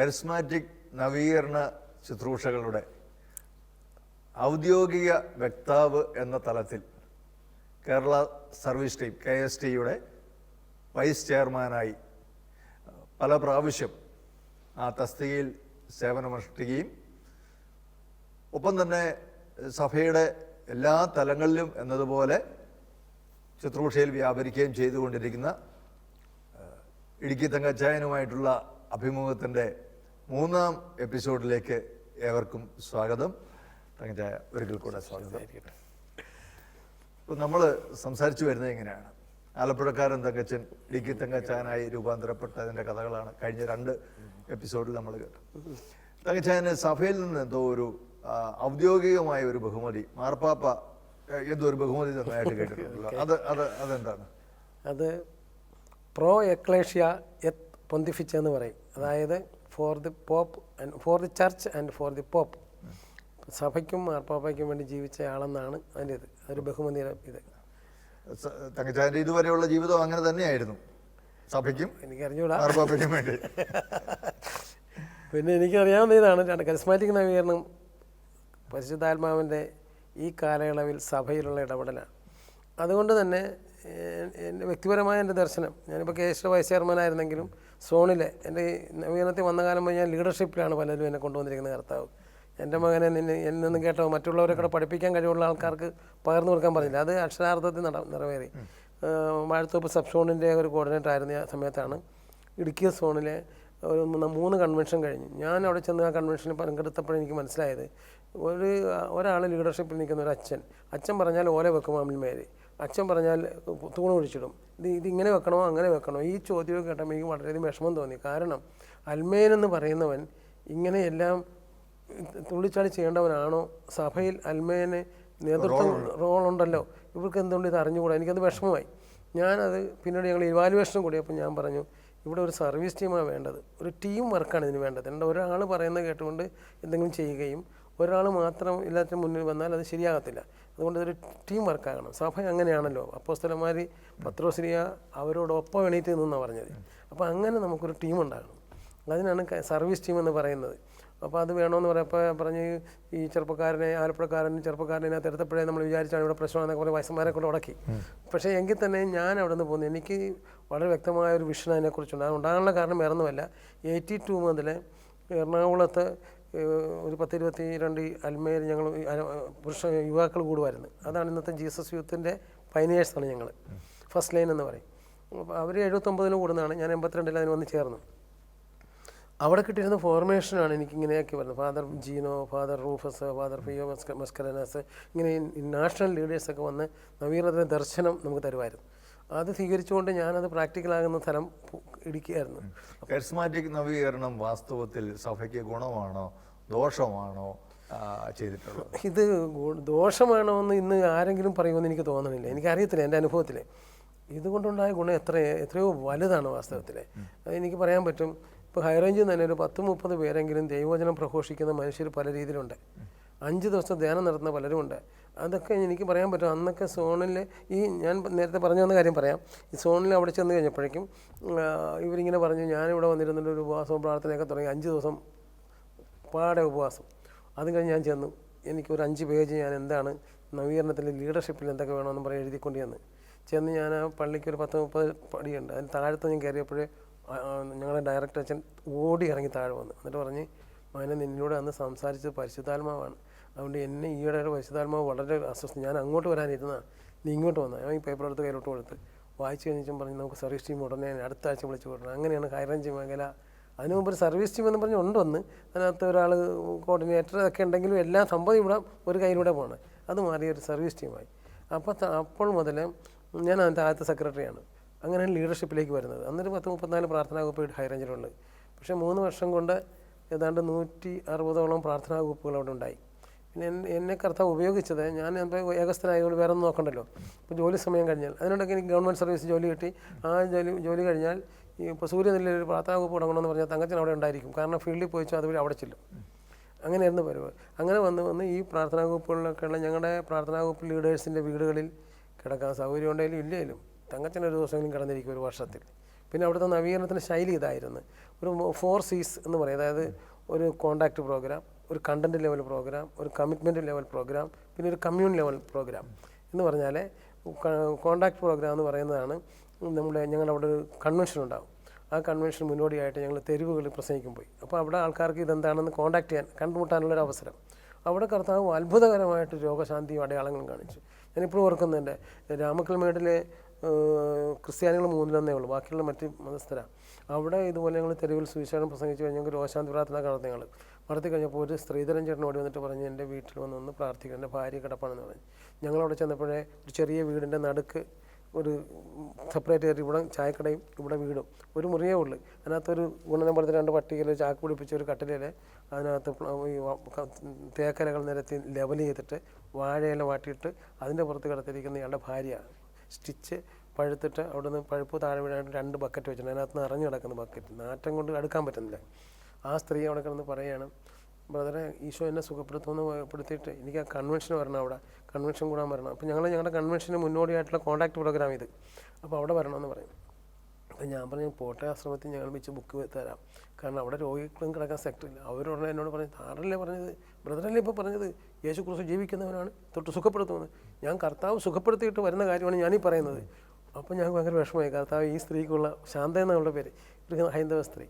Charismatic നവീകരണ ശുശ്രൂഷകളുടെ ഔദ്യോഗിക വക്താവ് എന്ന തലത്തിൽ കേരള സർവീസ് ടീം KSTയുടെ വൈസ് ചെയർമാനായി പല പ്രാവശ്യം ആ തസ്തികയിൽ സേവനമനുഷ്ഠിക്കുകയും ഒപ്പം തന്നെ സഭയുടെ എല്ലാ തലങ്ങളിലും എന്നതുപോലെ ശുശ്രൂഷയിൽ വ്യാപരിക്കുകയും ചെയ്തുകൊണ്ടിരിക്കുന്ന ഇടുക്കി തങ്കച്ചായനുമായിട്ടുള്ള അഭിമുഖത്തിൻ്റെ 3-ാം എപ്പിസോഡിലേക്ക് ഏവർക്കും സ്വാഗതം. തങ്കച്ചായ, ഒരിക്കൽ കൂടെ സ്വാഗതം. ഇപ്പോൾ നമ്മൾ സംസാരിച്ചു വരുന്നത് എങ്ങനെയാണ്? ആലപ്പുഴക്കാരൻ തങ്കച്ചൻ ഇടുക്കി തങ്കച്ചായനായി രൂപാന്തരപ്പെട്ടതിൻ്റെ കഥകളാണ് കഴിഞ്ഞ 2 എപ്പിസോഡിൽ നമ്മൾ കേട്ടത്. തങ്കച്ചായന് സഭയിൽ നിന്ന് എന്തോ ഒരു ഔദ്യോഗികമായ ഒരു ബഹുമതി, മാർപ്പാപ്പ എന്തോ ഒരു ബഹുമതി തന്നതായിട്ട് കേട്ടിട്ടുണ്ടല്ലോ. അതെന്താണ്? അത് പ്രോ എക്ലേഷ്യ എത്ത് പൊന്തിഫിച്ച എന്ന് പറയും. അതായത് for the pope and for the church and for the pope. സഭയ്ക്കും മാർപ്പാപ്പയ്ക്കും വേണ്ടി ജീവിച്ച ആളെന്നാണ് അതിൻ്റെ ഇത്. അതൊരു ബഹുമതിയുടെ ഇത്. തങ്കച്ചായൻ്റെ ഇതുവരെയുള്ള ജീവിതം അങ്ങനെ തന്നെയായിരുന്നു, സഭയ്ക്കും എനിക്കറിഞ്ഞൂടാ മാർപ്പാപ്പയ്ക്കും വേണ്ടി. പിന്നെ എനിക്കറിയാവുന്ന ഇതാണ് കരിസ്മാറ്റിക് നവീകരണം പരിശുദ്ധാത്മാവിൻ്റെ ഈ കാലയളവിൽ സഭയിലുള്ള ഇടപെടലാണ്. അതുകൊണ്ട് തന്നെ എൻ്റെ വ്യക്തിപരമായ എൻ്റെ ദർശനം, ഞാനിപ്പോൾ KST വൈസ് ചെയർമാനായിരുന്നെങ്കിലും സോണിലെ എൻ്റെ നവീകരണത്തിൽ വന്ന കാലം പോയി ഞാൻ ലീഡർഷിപ്പിലാണ് പലരും എന്നെ കൊണ്ടുവന്നിരിക്കുന്ന കർത്താവ്. എൻ്റെ മകനെ എന്നൊന്നും കേട്ടോ മറ്റുള്ളവരെ കൂടെ പഠിപ്പിക്കാൻ കഴിവുള്ള ആൾക്കാർക്ക് പകർന്നു കൊടുക്കാൻ പറഞ്ഞില്ല. അത് അക്ഷരാർത്ഥത്തിൽ നിറവേറി. വാഴത്തോപ്പ് സബ് സോണിൻ്റെ ഒരു കോർഡിനേറ്റർ ആയിരുന്ന സമയത്താണ് ഇടുക്കി സോണിലെ ഒരു 3 കൺവെൻഷൻ കഴിഞ്ഞു. ഞാൻ അവിടെ ചെന്ന് ആ കൺവെൻഷനിൽ പങ്കെടുത്തപ്പോഴേ എനിക്ക് മനസ്സിലായത്, ഒരാൾ ലീഡർഷിപ്പിൽ നിൽക്കുന്ന ഒരു അച്ഛൻ പറഞ്ഞാൽ ഓല വെക്കും അമ്മിൽമേര്, അച്ഛൻ പറഞ്ഞാൽ തൂണ് ഒഴിച്ചിടും. ഇതിങ്ങനെ വെക്കണോ അങ്ങനെ വെക്കണോ? ഈ ചോദ്യമൊക്കെ കേട്ടപ്പോൾ എനിക്ക് വളരെയധികം വിഷമം തോന്നി. കാരണം അൽമേനെന്ന് പറയുന്നവൻ ഇങ്ങനെയെല്ലാം തുള്ളിച്ചാടി ചെയ്യേണ്ടവനാണോ? സഭയിൽ അൽമേന് നേതൃത്വം റോളുണ്ടല്ലോ, ഇവർക്ക് എന്തുകൊണ്ട് ഇത് അറിഞ്ഞുകൂടാ? എനിക്കത് വിഷമമായി. ഞാനത് പിന്നീട് ഞങ്ങൾ ഇവാലുവേഷനും കൂടി. അപ്പോൾ ഞാൻ പറഞ്ഞു, ഇവിടെ ഒരു സർവീസ് ടീമാണ് വേണ്ടത്, ഒരു ടീം വർക്കാണ് ഇതിന് വേണ്ടത്. എൻ്റെ ഒരാൾ പറയുന്നത് കേട്ടുകൊണ്ട് എന്തെങ്കിലും ചെയ്യുകയും ഒരാൾ മാത്രം എല്ലാത്തിനും മുന്നിൽ വന്നാൽ അത് ശരിയാകത്തില്ല. അതുകൊണ്ട് ഇതൊരു ടീം വർക്കാകണം. സഭ അങ്ങനെയാണല്ലോ, അപ്പോസ്തലന്മാർ പത്രോസ്ലിയ അവരോടൊപ്പം എണീറ്റ് നിന്നാണ് പറഞ്ഞത്. അപ്പോൾ അങ്ങനെ നമുക്കൊരു ടീം ഉണ്ടാകണം. അതിനാണ് സർവീസ് ടീം എന്ന് പറയുന്നത്. അപ്പോൾ അത് വേണമെന്ന് പറയപ്പോൾ പറഞ്ഞ് ഈ ചെറുപ്പക്കാരനെ എടുത്തപ്പോഴേ നമ്മൾ വിചാരിച്ചാണ് ഇവിടെ പ്രശ്നമാണെന്നൊക്കെ പറഞ്ഞ് വയസ്സന്മാരെ കൊണ്ട് ഉടക്കി. പക്ഷേ എങ്കിൽ തന്നെ ഞാൻ അവിടെ നിന്ന് പോകുന്നു. എനിക്ക് വളരെ വ്യക്തമായ ഒരു വിഷൻ അതിനെക്കുറിച്ചുണ്ട്. അത് ഉണ്ടാകാനുള്ള കാരണം വേറൊന്നുമല്ല, 82 മുതൽ എറണാകുളത്ത് ഒരു 10-22 അൽമേൽ ഞങ്ങൾ യുവാക്കൾ കൂടുമായിരുന്നു. അതാണ് ഇന്നത്തെ ജീസസ് യൂത്തിൻ്റെ പൈനിയേഴ്സാണ് ഞങ്ങൾ, ഫസ്റ്റ് ലൈൻ എന്ന് പറയും. അപ്പോൾ അവർ 79 കൂടുന്നതാണ്, ഞാൻ 82 അതിന് വന്ന് ചേർന്നു. അവിടെ കിട്ടിയിരുന്ന ഫോർമേഷനാണ് എനിക്കിങ്ങനെയൊക്കെ വരുന്നത്. ഫാദർ ജീനോ, ഫാദർ റൂഫസ്, ഫാദർ ഫിയോ മസ്കലനാസ്, ഇങ്ങനെ നാഷണൽ ലീഡേഴ്സൊക്കെ വന്ന് നവീകരണത്തിൻ്റെ ദർശനം നമുക്ക് തരുമായിരുന്നു. അത് സ്വീകരിച്ചുകൊണ്ട് ഞാനത് പ്രാക്ടിക്കലാകുന്ന സ്ഥലം ഇടുക്കിയായിരുന്നു. കരിസ്മാറ്റിക് നവീകരണം വാസ്തവത്തിൽ സഭയ്ക്ക് ഗുണമാണോ ദോഷമാണോ ചെയ്തിട്ടുള്ളത്? ഇത് ദോഷമാണോ എന്ന് ഇന്ന് ആരെങ്കിലും പറയുമെന്ന് എനിക്ക് തോന്നണില്ല. എനിക്കറിയത്തില്ല എൻ്റെ അനുഭവത്തിൽ. ഇതുകൊണ്ടുണ്ടായ ഗുണം എത്രയോ വലുതാണ് വാസ്തവത്തിൽ. എനിക്ക് പറയാൻ പറ്റും. ഇപ്പോൾ ഹൈറേഞ്ചിൽ തന്നെ ഒരു 10-30 പേരെങ്കിലും ദൈവവചനം പ്രഘോഷിക്കുന്ന മനുഷ്യർ പല രീതിയിലുണ്ട്. 5 ദിവസം ധ്യാനം നടത്തുന്ന പലരുമുണ്ട്. അതൊക്കെ എനിക്ക് പറയാൻ പറ്റും. അന്നൊക്കെ സോണിൽ ഞാൻ നേരത്തെ പറഞ്ഞു വന്ന കാര്യം പറയാം. ഈ സോണിൽ അവിടെ ചെന്ന് കഴിഞ്ഞപ്പോഴേക്കും ഇവരിങ്ങനെ പറഞ്ഞു, ഞാനിവിടെ വന്നിരുന്നിട്ട് ഒരു ഉപവാസവും പ്രാർത്ഥനയൊക്കെ തുടങ്ങി 5 ദിവസം പാടെ ഉപവാസം. അത് കഴിഞ്ഞ് ഞാൻ ചെന്നു. എനിക്കൊരു 5 പേജ് ഞാൻ എന്താണ് നവീകരണത്തിൻ്റെ ലീഡർഷിപ്പിൽ എന്തൊക്കെ വേണമെന്ന് പറഞ്ഞ് എഴുതിക്കൊണ്ട് ചെന്ന് ഞാൻ ആ പള്ളിക്ക് ഒരു 10-30 പടിയുണ്ട്. അതിന് താഴത്ത് ഞാൻ കയറിയപ്പോഴേ ഞങ്ങളുടെ ഡയറക്ടർ അച്ഛൻ ഓടി ഇറങ്ങി താഴെ വന്നു. എന്നിട്ട് പറഞ്ഞ്, മകനെ നിന്നോട് അന്ന് സംസാരിച്ചത് പരിശുദ്ധാത്മാവാണ്, അതുകൊണ്ട് എന്നെ ഈയിടെ പരിശുദ്ധാത്മാവ് വളരെ അസ്വസ്ഥ, ഞാൻ അങ്ങോട്ട് വരാനിരുന്നതാണ്, നീ ഇങ്ങോട്ട് വന്നാൽ. ഞാൻ ഈ പേപ്പർ എടുത്ത് കയ്യിലോട്ട് കൊടുത്ത് വായിച്ചു കഴിഞ്ഞും പറഞ്ഞ് നമുക്ക് സർവീസ് ടീം ഉടനെ അടുത്ത ആഴ്ച വിളിച്ച് കൊടുക്കണം. അങ്ങനെയാണ് ഹൈറേഞ്ച് മേഖല. അതിന് മുമ്പ് ഒരു സർവീസ് ടീം എന്ന് പറഞ്ഞ് ഉണ്ടൊന്ന്, അതിനകത്ത് ഒരാൾ കോർഡിനേറ്റർ ഒക്കെ ഉണ്ടെങ്കിലും എല്ലാ സംഭവം ഇവിടെ ഒരു കയ്യിലൂടെ പോകണം. അത് മാറി ഒരു സർവീസ് ടീമായി. അപ്പോൾ മുതൽ ഞാൻ അതിൻ്റെ ആദ്യത്തെ സെക്രട്ടറിയാണ്. അങ്ങനെയാണ് ലീഡർഷിപ്പിലേക്ക് വരുന്നത്. അന്നൊരു 10-34 പ്രാർത്ഥനാ ഗ്രൂപ്പ് ഹൈറേഞ്ചിലുണ്ട്. പക്ഷേ 3 വർഷം കൊണ്ട് ഏതാണ്ട് 160ഓളം പ്രാർത്ഥനാ ഗ്രൂപ്പുകൾ അവിടെ ഉണ്ടായി. പിന്നെ എന്നെ കർത്താവ് ഉപയോഗിച്ചത്, ഞാൻ ഇപ്പോൾ ഏകസ്ഥനായതുകൊണ്ട് വേറെ ഒന്നും നോക്കണ്ടല്ലോ. ഇപ്പോൾ ജോലി സമയം കഴിഞ്ഞാൽ അതിനോടൊക്കെ എനിക്ക് ഗവൺമെൻറ് സർവീസ് ജോലി കിട്ടി. ആ ജോലി കഴിഞ്ഞാൽ ഇപ്പോൾ സൂര്യനെല്ലിൽ ഒരു പ്രാർത്ഥനാ ഗ്രൂപ്പ് തുടങ്ങണമെന്ന് പറഞ്ഞാൽ തങ്കച്ചൻ അവിടെ ഉണ്ടായിരിക്കും. കാരണം ഫീൽഡിൽ പോയിച്ചോ അതുവഴി അവിടെ ചെല്ലും. അങ്ങനെയായിരുന്നു പരിപാടി. അങ്ങനെ വന്ന് ഈ പ്രാർത്ഥനാ ഗ്രൂപ്പുകളിലൊക്കെയുള്ള ഞങ്ങളുടെ പ്രാർത്ഥനാ ഗ്രൂപ്പ് ലീഡേഴ്സിൻ്റെ വീടുകളിൽ കിടക്കാൻ സൗകര്യം ഉണ്ടെങ്കിലും ഇല്ലെങ്കിലും തങ്കച്ചൻ ഒരു ദിവസമെങ്കിലും കിടന്നിരിക്കും ഒരു വർഷത്തിൽ. പിന്നെ അവിടുത്തെ നവീകരണത്തിൻ്റെ ശൈലി ഇതായിരുന്നു. ഒരു 4 C's എന്ന് പറയും. അതായത് ഒരു കോണ്ടാക്ട് പ്രോഗ്രാം, ഒരു കണ്ടന്റ് ലെവൽ പ്രോഗ്രാം, ഒരു കമ്മിറ്റ്മെൻറ്റ് ലെവൽ പ്രോഗ്രാം, പിന്നെ ഒരു കമ്മ്യൂൺ ലെവൽ പ്രോഗ്രാം എന്ന് പറഞ്ഞാൽ കോണ്ടാക്ട് പ്രോഗ്രാം എന്ന് പറയുന്നതാണ് ഞങ്ങളുടെ അവിടെ ഒരു കൺവെൻഷൻ ഉണ്ടാകും. ആ കൺവെൻഷൻ മുന്നോടിയായിട്ട് ഞങ്ങൾ തെരുവുകളിൽ പ്രസംഗിക്കും പോയി. അപ്പോൾ അവിടെ ആൾക്കാർക്ക് ഇതെന്താണെന്ന് കോൺടാക്ട് ചെയ്യാൻ കണ്ടുമുട്ടാനുള്ളൊരു അവസരം. അവിടെ കർത്താവ് അത്ഭുതകരമായിട്ട് രോഗശാന്തിയും അടയാളങ്ങളും കാണിച്ചു. ഞാനിപ്പോഴും ഓർക്കുന്നുണ്ട്, രാമക്കൽമേടിലെ ക്രിസ്ത്യാനികൾ 3-1 ഉള്ളൂ, ബാക്കിയുള്ള മറ്റ് മതസ്ഥരാണ്. അവിടെ ഇതുപോലെ ഞങ്ങൾ തെരുവിൽ സുവിശേഷം പ്രസംഗിച്ച് കഴിഞ്ഞ് ഞങ്ങൾക്ക് രോഗശാന്തി പ്രാർത്ഥന നടത്തി. ഞങ്ങൾ നടത്തി കഴിഞ്ഞപ്പോൾ ഒരു സ്ത്രീധരൻ ചേട്ടൻ ഓടി വന്നിട്ട് പറഞ്ഞു, എൻ്റെ വീട്ടിൽ വന്ന് പ്രാർത്ഥിക്കണം, എൻ്റെ ഭാര്യ കിടപ്പാണെന്ന് പറഞ്ഞു. ഞങ്ങളവിടെ ചെന്നപ്പോഴേ ഒരു ചെറിയ വീടിൻ്റെ നടുക്ക് ഒരു സെപ്പറേറ്റ് കയറി, ഇവിടെ ചായക്കടയും ഇവിടെ വീടും, ഒരു മുറിയേ ഉള്ളു. അതിനകത്തൊരു ഗുണനമ്പലത്തിൽ 2 പട്ടികയിൽ ചാക്ക് പിടിപ്പിച്ച ഒരു കട്ടിലിൽ അതിനകത്ത് ഈ തേക്കലകൾ നിരത്തി ലെവൽ ചെയ്തിട്ട് വാഴയില വാട്ടിയിട്ട് അതിൻ്റെ പുറത്ത് കിടത്തിരിക്കുന്ന ഇയാളുടെ ഭാര്യ സ്റ്റിച്ച് പഴുത്തിട്ട് അവിടെ നിന്ന് പഴുപ്പ് താഴെ വീഴാനായിട്ട് 2 ബക്കറ്റ് വെച്ചിട്ടുണ്ട്. അതിനകത്ത് നിറഞ്ഞു കിടക്കുന്ന ബക്കറ്റ്, നാറ്റം കൊണ്ട് അടുക്കാൻ പറ്റുന്നില്ല. ആ സ്ത്രീ അവിടെ കിടന്ന് പറയാണ്, ബ്രദറെ ഈശോ എന്നെ സുഖപ്പെടുത്തുമെന്ന് പെടുത്തിയിട്ട് എനിക്ക് ആ കൺവെൻഷൻ വരണം, അവിടെ കൺവെൻഷൻ കൂടാൻ വരണം. അപ്പോൾ ഞങ്ങളുടെ കൺവെൻഷന് മുന്നോടിയായിട്ടുള്ള കോൺടാക്ട് പ്രോഗ്രാം ഇത്, അപ്പോൾ അവിടെ വരണമെന്ന് പറയും. അപ്പോൾ ഞാൻ പറഞ്ഞു, പോട്ടെ ആശ്രമത്തിൽ ഞങ്ങൾ വെച്ച് ബുക്ക് തരാം, കാരണം അവിടെ രോഗികളും കിടക്കാൻ സെക്ടറില്ല. അവരുടനെ എന്നോട് പറഞ്ഞു, താറല്ലേ പറഞ്ഞത്, ബ്രദറല്ലേ ഇപ്പോൾ പറഞ്ഞത്, യേശു ക്രിസ്തു ജീവിക്കുന്നവനാണ്, തൊട്ട് സുഖപ്പെടുത്തുന്നത്. ഞാൻ കർത്താവ് സുഖപ്പെടുത്തിയിട്ട് വരുന്ന കാര്യമാണ് ഞാനീ പറയുന്നത്. അപ്പോൾ ഞങ്ങൾക്ക് ഭയങ്കര വിഷമമായി. കർത്താവ് ഈ സ്ത്രീക്കുള്ള, ശാന്ത എന്നവളുടെ പേര്, ഒരു ഹൈന്ദവ സ്ത്രീ,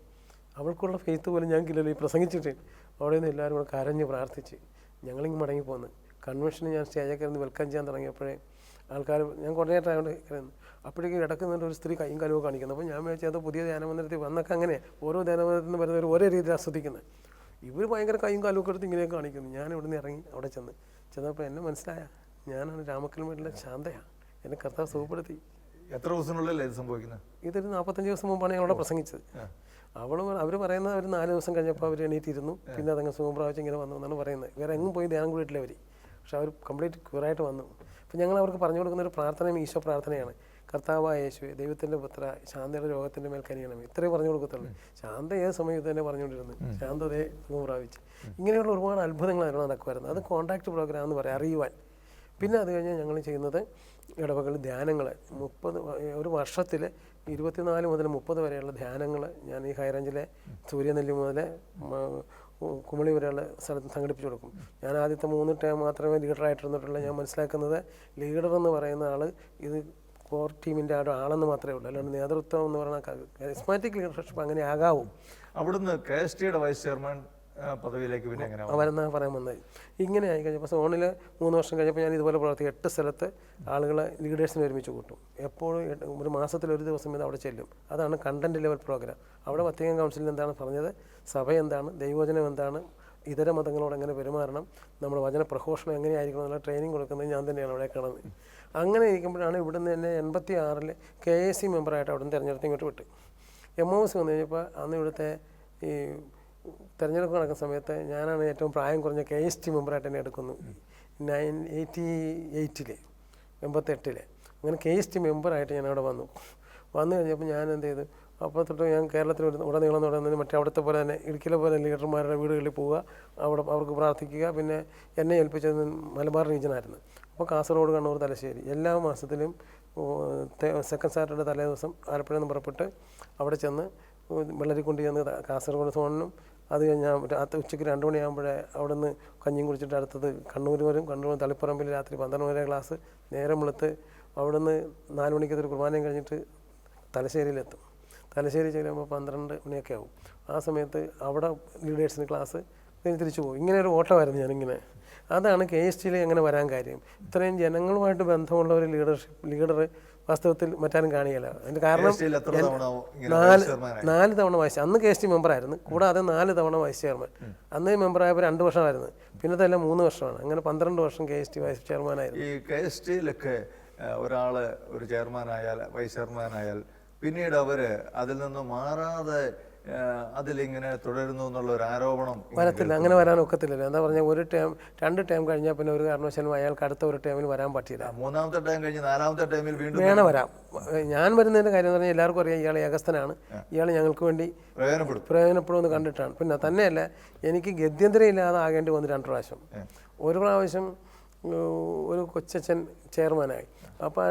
അവൾക്കുള്ള ഫെയ്ത്ത് പോലും ഞങ്ങൾക്കില്ലല്ലോ ഈ പ്രസംഗിച്ചിട്ട്. അവിടെ നിന്ന് എല്ലാവരും കൂടെ കരഞ്ഞ് പ്രാർത്ഥിച്ച് ഞങ്ങളിങ്ങ് മടങ്ങിപ്പോന്ന്. കൺവെൻഷന് ഞാൻ സ്റ്റേജൊക്കെ ഇരുന്ന് വെൽക്കം ചെയ്യാൻ തുടങ്ങിയപ്പോഴേ ആൾക്കാർ, ഞാൻ കോർഡിനേറ്ററായതുകൊണ്ട് കയറുന്നു, അപ്പോഴേക്കും കിടക്കുന്നുണ്ട് ഒരു സ്ത്രീ കൈയും കാലുമൊക്കെ കാണിക്കുന്നത്. അപ്പോൾ ഞാൻ വിചാരിച്ചത് പുതിയ ധ്യാനമന്ദിരത്തിൽ വന്നൊക്കെ അങ്ങനെ ഓരോ ധ്യാനമന്ദിരത്തിൽ നിന്ന് വരുന്നവർ ഒരേ രീതിയിൽ ആസ്വദിക്കുന്നത്. ഇവർ ഭയങ്കര കൈയും കാലുമൊക്കെ എടുത്ത് ഇങ്ങനെയൊക്കെ കാണിക്കുന്നു. ഞാൻ ഇവിടെ നിന്ന് ഇറങ്ങി അവിടെ ചെന്നപ്പോൾ എന്നെ മനസ്സിലായ ഞാനാണ് രാമക്കൽമേടിലെ ശാന്തയാണ്, എന്നെ കർത്താവ് സുഖപ്പെടുത്തി. എത്ര ദിവസത്തിനുള്ളിൽ ഇത് സംഭവിക്കുന്നത്? ഇതൊരു 45 ദിവസം മുമ്പാണ് ഞങ്ങളവിടെ പ്രസംഗിച്ചത്. അവർ പറയുന്നത് അവർ 4 ദിവസം കഴിഞ്ഞപ്പോൾ അവർ എണീറ്റിരുന്നു, പിന്നെ അതങ്ങ് സുഖം പ്രാപിച്ച് ഇങ്ങനെ വന്നു എന്നാണ് പറയുന്നത്. വേറെ എങ്ങും പോയി ധ്യാനം കൂടിയിട്ടില്ല അവർ, പക്ഷെ അവർ കംപ്ലീറ്റ് ക്യൂറായിട്ട് വന്നു. അപ്പം ഞങ്ങൾ അവർക്ക് പറഞ്ഞു കൊടുക്കുന്ന ഒരു പ്രാർത്ഥനയും ഈശോ പ്രാർത്ഥനയാണ്. കർത്താവായ യേശുവേ, ദൈവത്തിൻ്റെ പുത്ര, ശാന്തയുടെ രോഗത്തിൻ്റെ മേൽ കനിയണമേ, ഇത്രയും പറഞ്ഞു കൊടുക്കത്തുള്ളൂ. ശാന്ത ഏത് സമയത്ത് തന്നെ പറഞ്ഞുകൊണ്ടിരുന്നു, ശാന്തതയെ സുഖം പ്രാപിച്ച്. ഇങ്ങനെയുള്ള ഒരുപാട് അത്ഭുതങ്ങളായിരുന്നു നടക്കുമായിരുന്നു. അത് കോൺടാക്ട് പ്രോഗ്രാം എന്ന് പറയാം, അറിയുവാൻ. പിന്നെ അത് കഴിഞ്ഞ് ഞങ്ങൾ ചെയ്യുന്നത് ഇടവകൾ ധ്യാനങ്ങൾ, ഒരു വർഷത്തിൽ 24 മുതൽ 30 വരെയുള്ള ധ്യാനങ്ങൾ ഞാൻ ഈ ഹൈറേഞ്ചിലെ സൂര്യനെല്ലി മുതൽ കുമളി വരെയുള്ള സ്ഥലത്ത് സംഘടിപ്പിച്ചു കൊടുക്കും. ഞാൻ ആദ്യത്തെ 3 ടേം മാത്രമേ ലീഡറായിട്ടിരുന്നിട്ടുള്ളൂ. ഞാൻ മനസ്സിലാക്കുന്നത് ലീഡർ എന്ന് പറയുന്ന ആൾ ഇത് കോർ ടീമിൻ്റെ ആളെന്ന് മാത്രമേ ഉള്ളൂ, അല്ലാണ്ട് നേതൃത്വം എന്ന് പറയുന്ന കരിസ്മാറ്റിക് ലീഡർഷിപ്പ് അങ്ങനെ ആകാവും. അവിടുന്ന് KSTയുടെ വൈസ് ചെയർമാൻ പദവിയിലേക്ക് പിന്നെ എങ്ങനെ അവരെന്നാ പറയാൻ വന്നത്. ഇങ്ങനെ ആയിക്കഴിഞ്ഞപ്പോൾ സോണിൽ 3 വർഷം കഴിഞ്ഞപ്പോൾ ഞാൻ ഇതുപോലെ പ്രവർത്തി 8 സ്ഥലത്ത് ആളുകളെ ലീഡേഴ്സിനെ ഒരുമിച്ച് കൂട്ടും. എപ്പോഴും ഒരു മാസത്തിൽ ഒരു ദിവസം ഇത് അവിടെ ചെല്ലും. അതാണ് കണ്ടന്റ് ലെവൽ പ്രോഗ്രാം. അവിടെ വത്തിക്കാൻ കൗൺസിലിൽ എന്താണ് പറഞ്ഞത്, സഭ എന്താണ്, ദൈവവചനം എന്താണ്, ഇതര മതങ്ങളോട് എങ്ങനെ പെരുമാറണം, നമ്മുടെ വചന പ്രഘോഷണം എങ്ങനെയായിരിക്കണം എന്നുള്ള ട്രെയിനിങ് കൊടുക്കുന്നത് ഞാൻ തന്നെയാണ് അവിടെ കാണുന്നത്. അങ്ങനെ ഇരിക്കുമ്പോഴാണ് ഇവിടുന്ന് തന്നെ 86-ൽ KAC മെമ്പറായിട്ട് അവിടെ നിന്ന് തിരഞ്ഞെടുത്ത് ഇങ്ങോട്ട് വിട്ട്. MOS വന്നു കഴിഞ്ഞപ്പോൾ അന്ന് ഇവിടുത്തെ ഈ തിരഞ്ഞെടുപ്പ് നടക്കുന്ന സമയത്ത് ഞാനാണ് ഏറ്റവും പ്രായം കുറഞ്ഞ KST മെമ്പറായിട്ട് തന്നെ എടുക്കുന്നു. 88-ൽ അങ്ങനെ KST മെമ്പറായിട്ട് ഞാൻ അവിടെ വന്നു കഴിഞ്ഞപ്പോൾ ഞാൻ എന്ത് ചെയ്തു, അപ്പോൾ തൊട്ട് ഞാൻ കേരളത്തിൽ ഉടനീളം തുടങ്ങുന്നതിന് മറ്റേ അവിടുത്തെ പോലെ തന്നെ ഇടുക്കിയിലെ പോലെ ലീഡർമാരുടെ വീടുകളിൽ പോവുക, അവിടെ അവർക്ക് പ്രാർത്ഥിക്കുക. പിന്നെ എന്നെ ഏൽപ്പിച്ചത് മലബാർ റീജിയനായിരുന്നു. അപ്പോൾ കാസർഗോഡ്, കണ്ണൂർ, തലശ്ശേരി എല്ലാ മാസത്തിലും സെക്കൻഡ് സാറ്റർഡേ തലേ ദിവസം ആലപ്പുഴയിൽ നിന്ന് പുറപ്പെട്ട് അവിടെ ചെന്ന് വെള്ളരിക്കുണ്ടി ചെന്ന് കാസർഗോഡ് സോണിനും, അത് കഴിഞ്ഞ് ഉച്ചയ്ക്ക് 2 മണിയാകുമ്പോഴേ അവിടെ നിന്ന് കഞ്ഞിയും കുടിച്ചിട്ട് അടുത്തത് കണ്ണൂർ വരും. കണ്ണൂർ തളിപ്പറമ്പിൽ രാത്രി 12 വരെ ക്ലാസ്. നേരം വെളുത്ത് അവിടെ നിന്ന് 4 മണിക്കത്തൊരു കുർബാനയും കഴിഞ്ഞിട്ട് തലശ്ശേരിയിലെത്തും. തലശ്ശേരി ചെല്ലുമ്പോൾ 12 മണിയൊക്കെ ആവും. ആ സമയത്ത് അവിടെ ലീഡേഴ്സിന് ക്ലാസ് കഴിഞ്ഞ് തിരിച്ചു പോകും. ഇങ്ങനെ ഒരു ഓട്ടമായിരുന്നു ഞാനിങ്ങനെ. അതാണ് KSTയിൽ എങ്ങനെ വരാൻ കാര്യം. ഇത്രയും ജനങ്ങളുമായിട്ട് ബന്ധമുള്ള ഒരു ലീഡർ വാസ്തവത്തിൽ മറ്റാരും കാണിയല്ല. അതിൻ്റെ കാരണം 4 തവണ വൈസ്, അന്ന് KST മെമ്പറായിരുന്നു, കൂടാതെ 4 തവണ വൈസ് ചെയർമാൻ. അന്ന് മെമ്പറായപ്പോൾ 2 വർഷമായിരുന്നു, പിന്നത്തെ 3 വർഷമാണ്. അങ്ങനെ 12 വർഷം KST വൈസ് ചെയർമാനായിരുന്നു. ഈ KSTയിലൊക്കെ ഒരാൾ ഒരു ചെയർമാനായാൽ, വൈസ് ചെയർമാനായാൽ, പിന്നീട് അവര് അതിൽ നിന്ന് മാറാതെ അതിലിങ്ങനെ തുടരുന്നു എന്നുള്ള ഒരു ആരോപണം വരത്തില്ല. അങ്ങനെ വരാൻ ഒക്കത്തില്ലല്ലോ. എന്താ പറഞ്ഞാൽ 2 ടേം കഴിഞ്ഞാൽ പിന്നെ ഒരു കാരണവശാലും അയാൾക്ക് അടുത്ത ഒരു ടേമിൽ വരാൻ പറ്റില്ല. 3ാമത്തെ ടൈം കഴിഞ്ഞ് 4ാമത്തെ ടൈമിൽ വീണ്ടും വേണം വരാം. ഞാൻ വരുന്നതിൻ്റെ കാര്യം എന്ന് പറഞ്ഞാൽ എല്ലാവർക്കും അറിയാം, ഇയാൾ ഏകസ്ഥനാണ്, ഇയാൾ ഞങ്ങൾക്ക് വേണ്ടി പ്രയോജനപ്പെടുമെന്ന് കണ്ടിട്ടാണ്. പിന്നെ തന്നെയല്ല, എനിക്ക് ഗത്യന്തരം ഇല്ലാതെ ആകേണ്ടി വന്നു 2 പ്രാവശ്യം. ഒരു പ്രാവശ്യം ഒരു കൊച്ചച്ഛൻ ചെയർമാനായി. അപ്പോൾ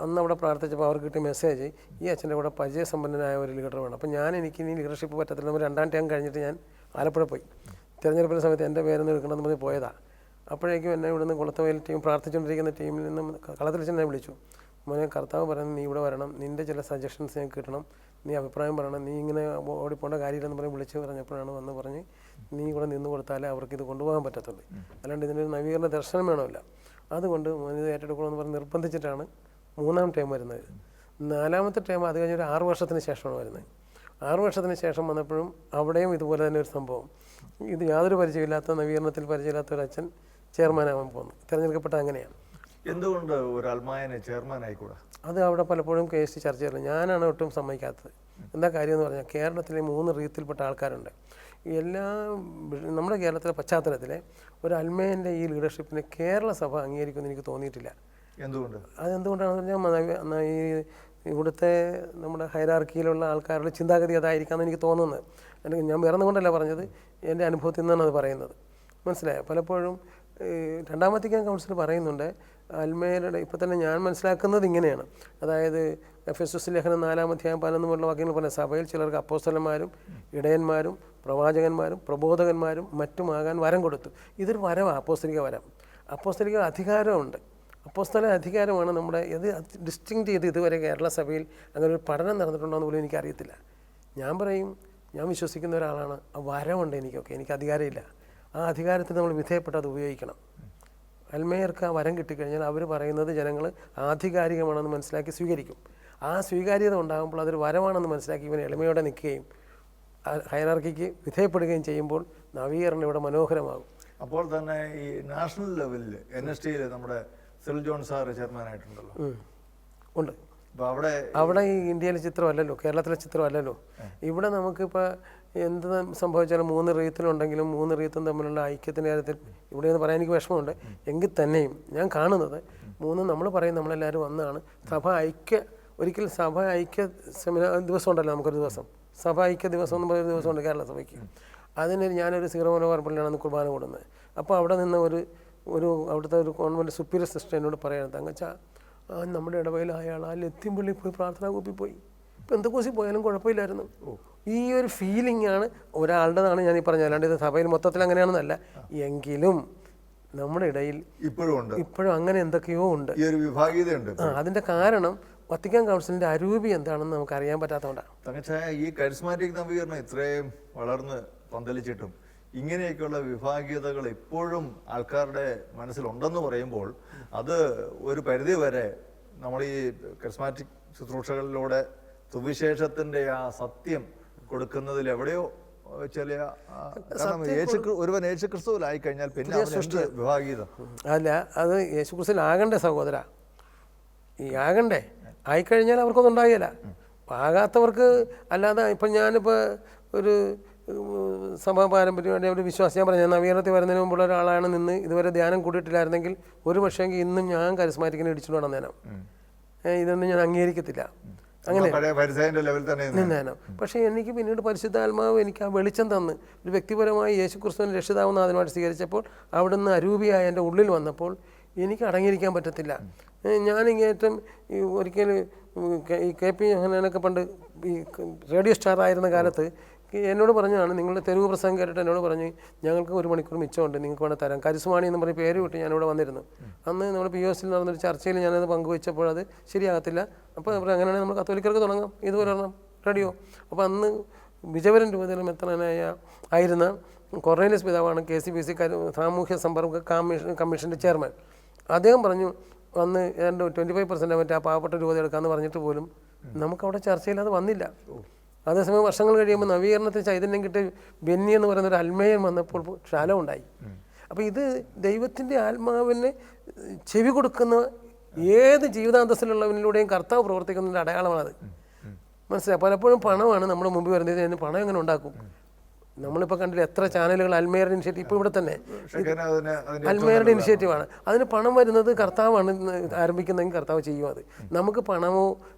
അന്ന് അവിടെ പ്രാർത്ഥിച്ചപ്പോൾ അവർക്ക് കിട്ടിയ മെസ്സേജ്, ഈ അച്ഛൻ്റെ കൂടെ പരിചയസമ്പന്നനായ ഒരു ലീഡർ വേണം. അപ്പോൾ എനിക്ക് ഇനി ലീഡർഷിപ്പ് പറ്റത്തില്ല. നമ്മൾ 2ാം ടേം കഴിഞ്ഞിട്ട് ഞാൻ ആലപ്പുഴ പോയി. തിരഞ്ഞെടുപ്പിൻ്റെ സമയത്ത് എൻ്റെ പേരൊന്ന് എടുക്കണമെന്ന് പറഞ്ഞ് പോയതാണ്. അപ്പോഴേക്കും എന്നെ ഇവിടുന്ന് കുളത്തവയിൽ ടീം പ്രാർത്ഥിച്ചുകൊണ്ടിരിക്കുന്ന ടീമിൽ നിന്ന് കളത്തിൽ ചെന്നെ വിളിച്ചു. മോനെ, കർത്താവ് പറയുന്നത് നീ ഇവിടെ വരണം, നിൻ്റെ ചില സജഷൻസ് ഞങ്ങൾക്ക് കിട്ടണം, നീ അഭിപ്രായം പറയണം, നീ ഇങ്ങനെ ഓടിപ്പോണ്ട കാര്യമില്ലെന്ന് പറഞ്ഞ് വിളിച്ച് പറഞ്ഞപ്പോഴാണ് വന്ന് പറഞ്ഞ് നീ ഇവിടെ നിന്ന് കൊടുത്താലേ അവർക്കിത് കൊണ്ടുപോകാൻ പറ്റത്തുള്ളൂ, അല്ലാണ്ട് ഇതിനൊരു നവീകരണ ദർശനം വേണമില്ല, അതുകൊണ്ട് മോനിത് ഏറ്റെടുക്കണമെന്ന് പറഞ്ഞ് നിർബന്ധിച്ചിട്ടാണ് 3ാം ടേം വരുന്നത്. 4ാമത്തെ ടേം അത് കഴിഞ്ഞൊരു 6 വർഷത്തിന് ശേഷമാണ് വരുന്നത്. 6 വർഷത്തിന് ശേഷം വന്നപ്പോഴും അവിടെയും ഇതുപോലെ തന്നെ ഒരു സംഭവം. ഇത് യാതൊരു പരിചയമില്ലാത്ത, നവീകരണത്തിൽ പരിചയമില്ലാത്ത ഒരു അച്ഛൻ ചെയർമാനാവാൻ പോകുന്നു. തിരഞ്ഞെടുക്കപ്പെട്ട അങ്ങനെയാണ്. എന്തുകൊണ്ട് ഒരു അൽമായനെ ചെയർമാൻ ആയിക്കൂടാ? അത് അവിടെ പലപ്പോഴും കേസ് ചർച്ച ചെയ്തത്. ഞാനാണ് ഒട്ടും സമ്മതിക്കാത്തത്. എന്താ കാര്യം എന്ന് പറഞ്ഞാൽ, കേരളത്തിലെ 3 റീത്തിൽപ്പെട്ട ആൾക്കാരുണ്ട്. നമ്മുടെ കേരളത്തിലെ പശ്ചാത്തലത്തിലെ ഒരു അൽമേൻ്റെ ഈ ലീഡർഷിപ്പിനെ കേരള സഭ അംഗീകരിക്കുമെന്ന് എനിക്ക് തോന്നിയിട്ടില്ല. എന്തുകൊണ്ട്? അതെന്തുകൊണ്ടാണെന്ന് പറഞ്ഞാൽ ഈ ഇവിടുത്തെ നമ്മുടെ ഹൈറാർക്കിയിലുള്ള ആൾക്കാരുടെ ചിന്താഗതി അതായിരിക്കാമെന്ന് എനിക്ക് തോന്നുന്നത്. അല്ലെങ്കിൽ ഞാൻ വേറെ കൊണ്ടല്ല പറഞ്ഞത്, എൻ്റെ അനുഭവത്തിൽ നിന്നാണ് അത് പറയുന്നത്. മനസ്സിലായോ? പലപ്പോഴും 2ാം വത്തിക്കാൻ കൗൺസിൽ പറയുന്നുണ്ട്, അൽമേരുടെ ഇപ്പോൾ തന്നെ ഞാൻ മനസ്സിലാക്കുന്നത് ഇങ്ങനെയാണ്. അതായത് എഫെസസ് ലേഖനം 4-ാം അധ്യായം 11 മുതലുള്ള വാക്യങ്ങൾ പറഞ്ഞ, സഭയിൽ ചിലർക്ക് അപ്പോസ്തലന്മാരും ഇടയന്മാരും പ്രവാചകന്മാരും പ്രബോധകന്മാരും മറ്റുമാകാൻ വരം കൊടുത്തു. ഇതൊരു വരമാണ്, അപ്പോസ്തലിക വരം. അപ്പോസ്തലിക അധികാരമുണ്ട്. അപ്പോസ്തല അധികാരമാണ് നമ്മുടെ. ഇത് ഡിസ്റ്റിങ്ക്റ്റ് ചെയ്ത് ഇതുവരെ കേരള സഭയിൽ അങ്ങനെ ഒരു പഠനം നടന്നിട്ടുണ്ടോ എന്ന് പോലും എനിക്കറിയത്തില്ല. ഞാൻ പറയും, ഞാൻ വിശ്വസിക്കുന്ന ഒരാളാണ്. ആ വരമുണ്ട് എനിക്കൊക്കെ, എനിക്ക് അധികാരമില്ല. ആ അധികാരത്തിന് നമ്മൾ വിധേയപ്പെട്ട് അത് ഉപയോഗിക്കണം. അൽമേയർക്ക് ആ വരം കിട്ടിക്കഴിഞ്ഞാൽ അവർ പറയുന്നത് ജനങ്ങൾ ആധികാരികമാണെന്ന് മനസ്സിലാക്കി സ്വീകരിക്കും. ആ സ്വീകാര്യത ഉണ്ടാകുമ്പോൾ അതൊരു വരമാണെന്ന് മനസ്സിലാക്കി ഇവൻ എളിമയോടെ നിൽക്കുകയും ഹൈറാർക്കിക്ക് വിധേയപ്പെടുകയും ചെയ്യുമ്പോൾ നവീകരണം ഇവിടെ മനോഹരമാകും. അപ്പോൾ തന്നെ ഈ നാഷണൽ ലെവലിൽ NST നമ്മുടെ സിൽ ജോൺ സാറ് ചെയർമാനായിട്ടുണ്ടല്ലോ. ഉണ്ട്. അപ്പോൾ അവിടെ ഈ ഇന്ത്യയിലെ ചിത്രമല്ലല്ലോ, കേരളത്തിലെ ചിത്രമല്ലല്ലോ. ഇവിടെ നമുക്കിപ്പോൾ എന്ത് സംഭവിച്ചാലും 3 റീത്തിലുണ്ടെങ്കിലും 3 റീത്തും തമ്മിലുള്ള ഐക്യത്തിൻ്റെ കാര്യത്തിൽ ഇവിടെ നിന്ന് പറയാൻ എനിക്ക് വിഷമമുണ്ട്. എങ്കിൽ തന്നെയും ഞാൻ കാണുന്നത് 3 നമ്മൾ പറയും നമ്മളെല്ലാവരും ഒന്നാണ്. ഒരിക്കൽ സഭ ഐക്യ ദിവസം ഉണ്ടല്ലോ, നമുക്കൊരു ദിവസം സഭ ഐക്യ ദിവസം എന്ന് പറയുന്ന ദിവസമുണ്ട് കേരള സഭയ്ക്ക്. അതിന് ഞാനൊരു സീറോ മലബാർ പള്ളിയാണ് കുർബാന കൂടുന്നത്. അപ്പോൾ അവിടെ നിന്ന് അവിടുത്തെ ഒരു കോൺവെൻറ്റ് സുപ്പീരിയർ സിസ്റ്റർ എന്നോട് പറയണം, തങ്കച്ച നമ്മുടെ ഇടവയിൽ അയാൾ ആ ലത്തിമ്പള്ളി പോയി പ്രാർത്ഥനാ കൂപ്പിൽ പോയി, ഇപ്പം എന്തൊക്കെ പോയാലും കുഴപ്പമില്ലായിരുന്നു. ഈ ഒരു ഫീലിംഗ് ആണ് ഒരാളുടേതാണ് ഞാൻ ഈ പറഞ്ഞത്, അല്ലാണ്ട് ഇത് സഭയിൽ മൊത്തത്തിൽ അങ്ങനെയാണെന്നല്ല. എങ്കിലും നമ്മുടെ ഇടയിൽ ഇപ്പോഴും അങ്ങനെ എന്തൊക്കെയോ ഉണ്ട്, ഈ ഒരു വിഭാഗീയതയുണ്ട്. അതിൻ്റെ കാരണം വത്തിക്കാൻ കൗൺസിലിൻ്റെ അരൂപി എന്താണെന്ന് നമുക്ക് അറിയാൻ പറ്റാത്തതുകൊണ്ടാണ്. തങ്കച്ചായ, ഈ കരിസ്മാറ്റിക് നവീകരണം ഇത്രയും വളർന്ന് പന്തലിച്ചിട്ടും ഇങ്ങനെയൊക്കെയുള്ള വിഭാഗീയതകൾ ഇപ്പോഴും ആൾക്കാരുടെ മനസ്സിലുണ്ടെന്ന് പറയുമ്പോൾ അത് ഒരു പരിധി വരെ നമ്മൾ ഈ കരിസ്മാറ്റിക് ശുശ്രൂഷകളിലൂടെ സുവിശേഷത്തിന്റെ ആ സത്യം കൊടുക്കുന്നതിൽ എവിടെയോ ചില ഒരുവൻ യേശുക്രിസ്തുവിലായി കഴിഞ്ഞാൽ പിന്നെ വിഭാഗീയത അല്ല, അത് യേശുക്രിസ്തുവിലാകണ്ടേ സഹോദര, ഈ ആകണ്ടേ ആയിക്കഴിഞ്ഞാൽ അവർക്കൊന്നും ഉണ്ടാകില്ല. ആകാത്തവർക്ക് അല്ലാതെ ഇപ്പം ഞാനിപ്പോൾ ഒരു സഭാ പാരമ്പര്യമായിട്ട് ഒരു വിശ്വാസം, ഞാൻ പറഞ്ഞ നവീകരണത്തിൽ വരുന്നതിന് മുമ്പുള്ള ഒരാളാണ് നിന്ന് ഇതുവരെ ധ്യാനം കൂടിയിട്ടില്ലായിരുന്നെങ്കിൽ ഒരു പക്ഷേങ്കിൽ ഇന്നും ഞാൻ കരിസ്മാറ്റിക്കിനെ ഇടിച്ചിട്ട് നടന്നേനം. ഇതൊന്നും ഞാൻ അംഗീകരിക്കത്തില്ല, അങ്ങനെ നിന്നേനം. പക്ഷേ എനിക്ക് പിന്നീട് പരിശുദ്ധാത്മാവ് എനിക്ക് ആ വെളിച്ചം തന്ന് ഒരു വ്യക്തിപരമായി യേശുക്രിസ്തുവിനെ രക്ഷിതാവെന്ന് ആദ്യമായിട്ട് സ്വീകരിച്ചപ്പോൾ അവിടുന്ന് അരൂപിയായി എൻ്റെ ഉള്ളിൽ വന്നപ്പോൾ എനിക്ക് അടങ്ങിയിരിക്കാൻ പറ്റത്തില്ല. ഞാനിങ്ങേറ്റം ഒരിക്കൽ ഈ KP യോഹന്നാനൊക്കെ പണ്ട് ഈ റേഡിയോ സ്റ്റാർ ആയിരുന്ന കാലത്ത് എന്നോട് പറഞ്ഞതാണ്, നിങ്ങളുടെ തെരുവ് പ്രസംഗം കേട്ടിട്ട് എന്നോട് പറഞ്ഞ് ഞങ്ങൾക്ക് 1 മണിക്കൂർ മിച്ചമുണ്ട്, നിങ്ങൾക്ക് വേണം തരാം. കരിസ്മാണി എന്ന് പറഞ്ഞ് പേര് വിട്ട് ഞാനിവിടെ വന്നിരുന്നു. അന്ന് നമ്മൾ POSൽ നടന്നൊരു ചർച്ചയിൽ ഞാനത് പങ്കുവെച്ചപ്പോൾ അത് ശരിയാകത്തില്ല. അപ്പോൾ അങ്ങനെയാണെങ്കിൽ നമ്മൾ കത്തോലിക്കർക്ക് തുടങ്ങാം, ഇതുപോലെ റേഡിയോ. അപ്പോൾ അന്ന് വിജയപുരം രൂപതയിലും ആയിരുന്ന കൊർണേലിയസ് പിതാവാണ് KCBC സാമൂഹ്യ സമ്പർക്ക കമ്മീഷൻ്റെ ചെയർമാൻ. അദ്ദേഹം പറഞ്ഞു വന്ന് ഏതാണ്ട് 25% മറ്റേ ആ പാവപ്പെട്ട രൂപത എടുക്കാമെന്ന് പറഞ്ഞിട്ട് പോലും നമുക്കവിടെ ചർച്ചയിൽ അത് വന്നില്ല. അതേസമയം വർഷങ്ങൾ കഴിയുമ്പോൾ നവീകരണത്തിൽ ചൈതന്യം കിട്ടിയ ബെന്നി എന്ന് പറയുന്ന ഒരു അൽമേയം വന്നപ്പോൾ ക്ഷാലം ഉണ്ടായി. അപ്പോൾ ഇത് ദൈവത്തിൻ്റെ ആത്മാവിന് ചെവി കൊടുക്കുന്ന ഏത് ജീവിതാന്തസ്സിലുള്ളവനിലൂടെയും കർത്താവ് പ്രവർത്തിക്കുന്നതിൻ്റെ അടയാളമാണത്. മനസ്സിലായി? പലപ്പോഴും പണമാണ് നമ്മുടെ മുമ്പിൽ വരുന്നത്. അതിന് പണം എങ്ങനെ ഉണ്ടാക്കും? നമ്മളിപ്പോൾ കണ്ടില്ല എത്ര ചാനലുകൾ അൽമേയറുടെ ഇനിഷ്യേറ്റീവ്, ഇപ്പോൾ ഇവിടെ തന്നെ അൽമേയറുടെ ഇനിഷ്യേറ്റീവാണ്. അതിന് പണം വരുന്നത് കർത്താവാണ് ആരംഭിക്കുന്നതെങ്കിൽ കർത്താവ് ചെയ്യും. അത് നമുക്ക് പണമോ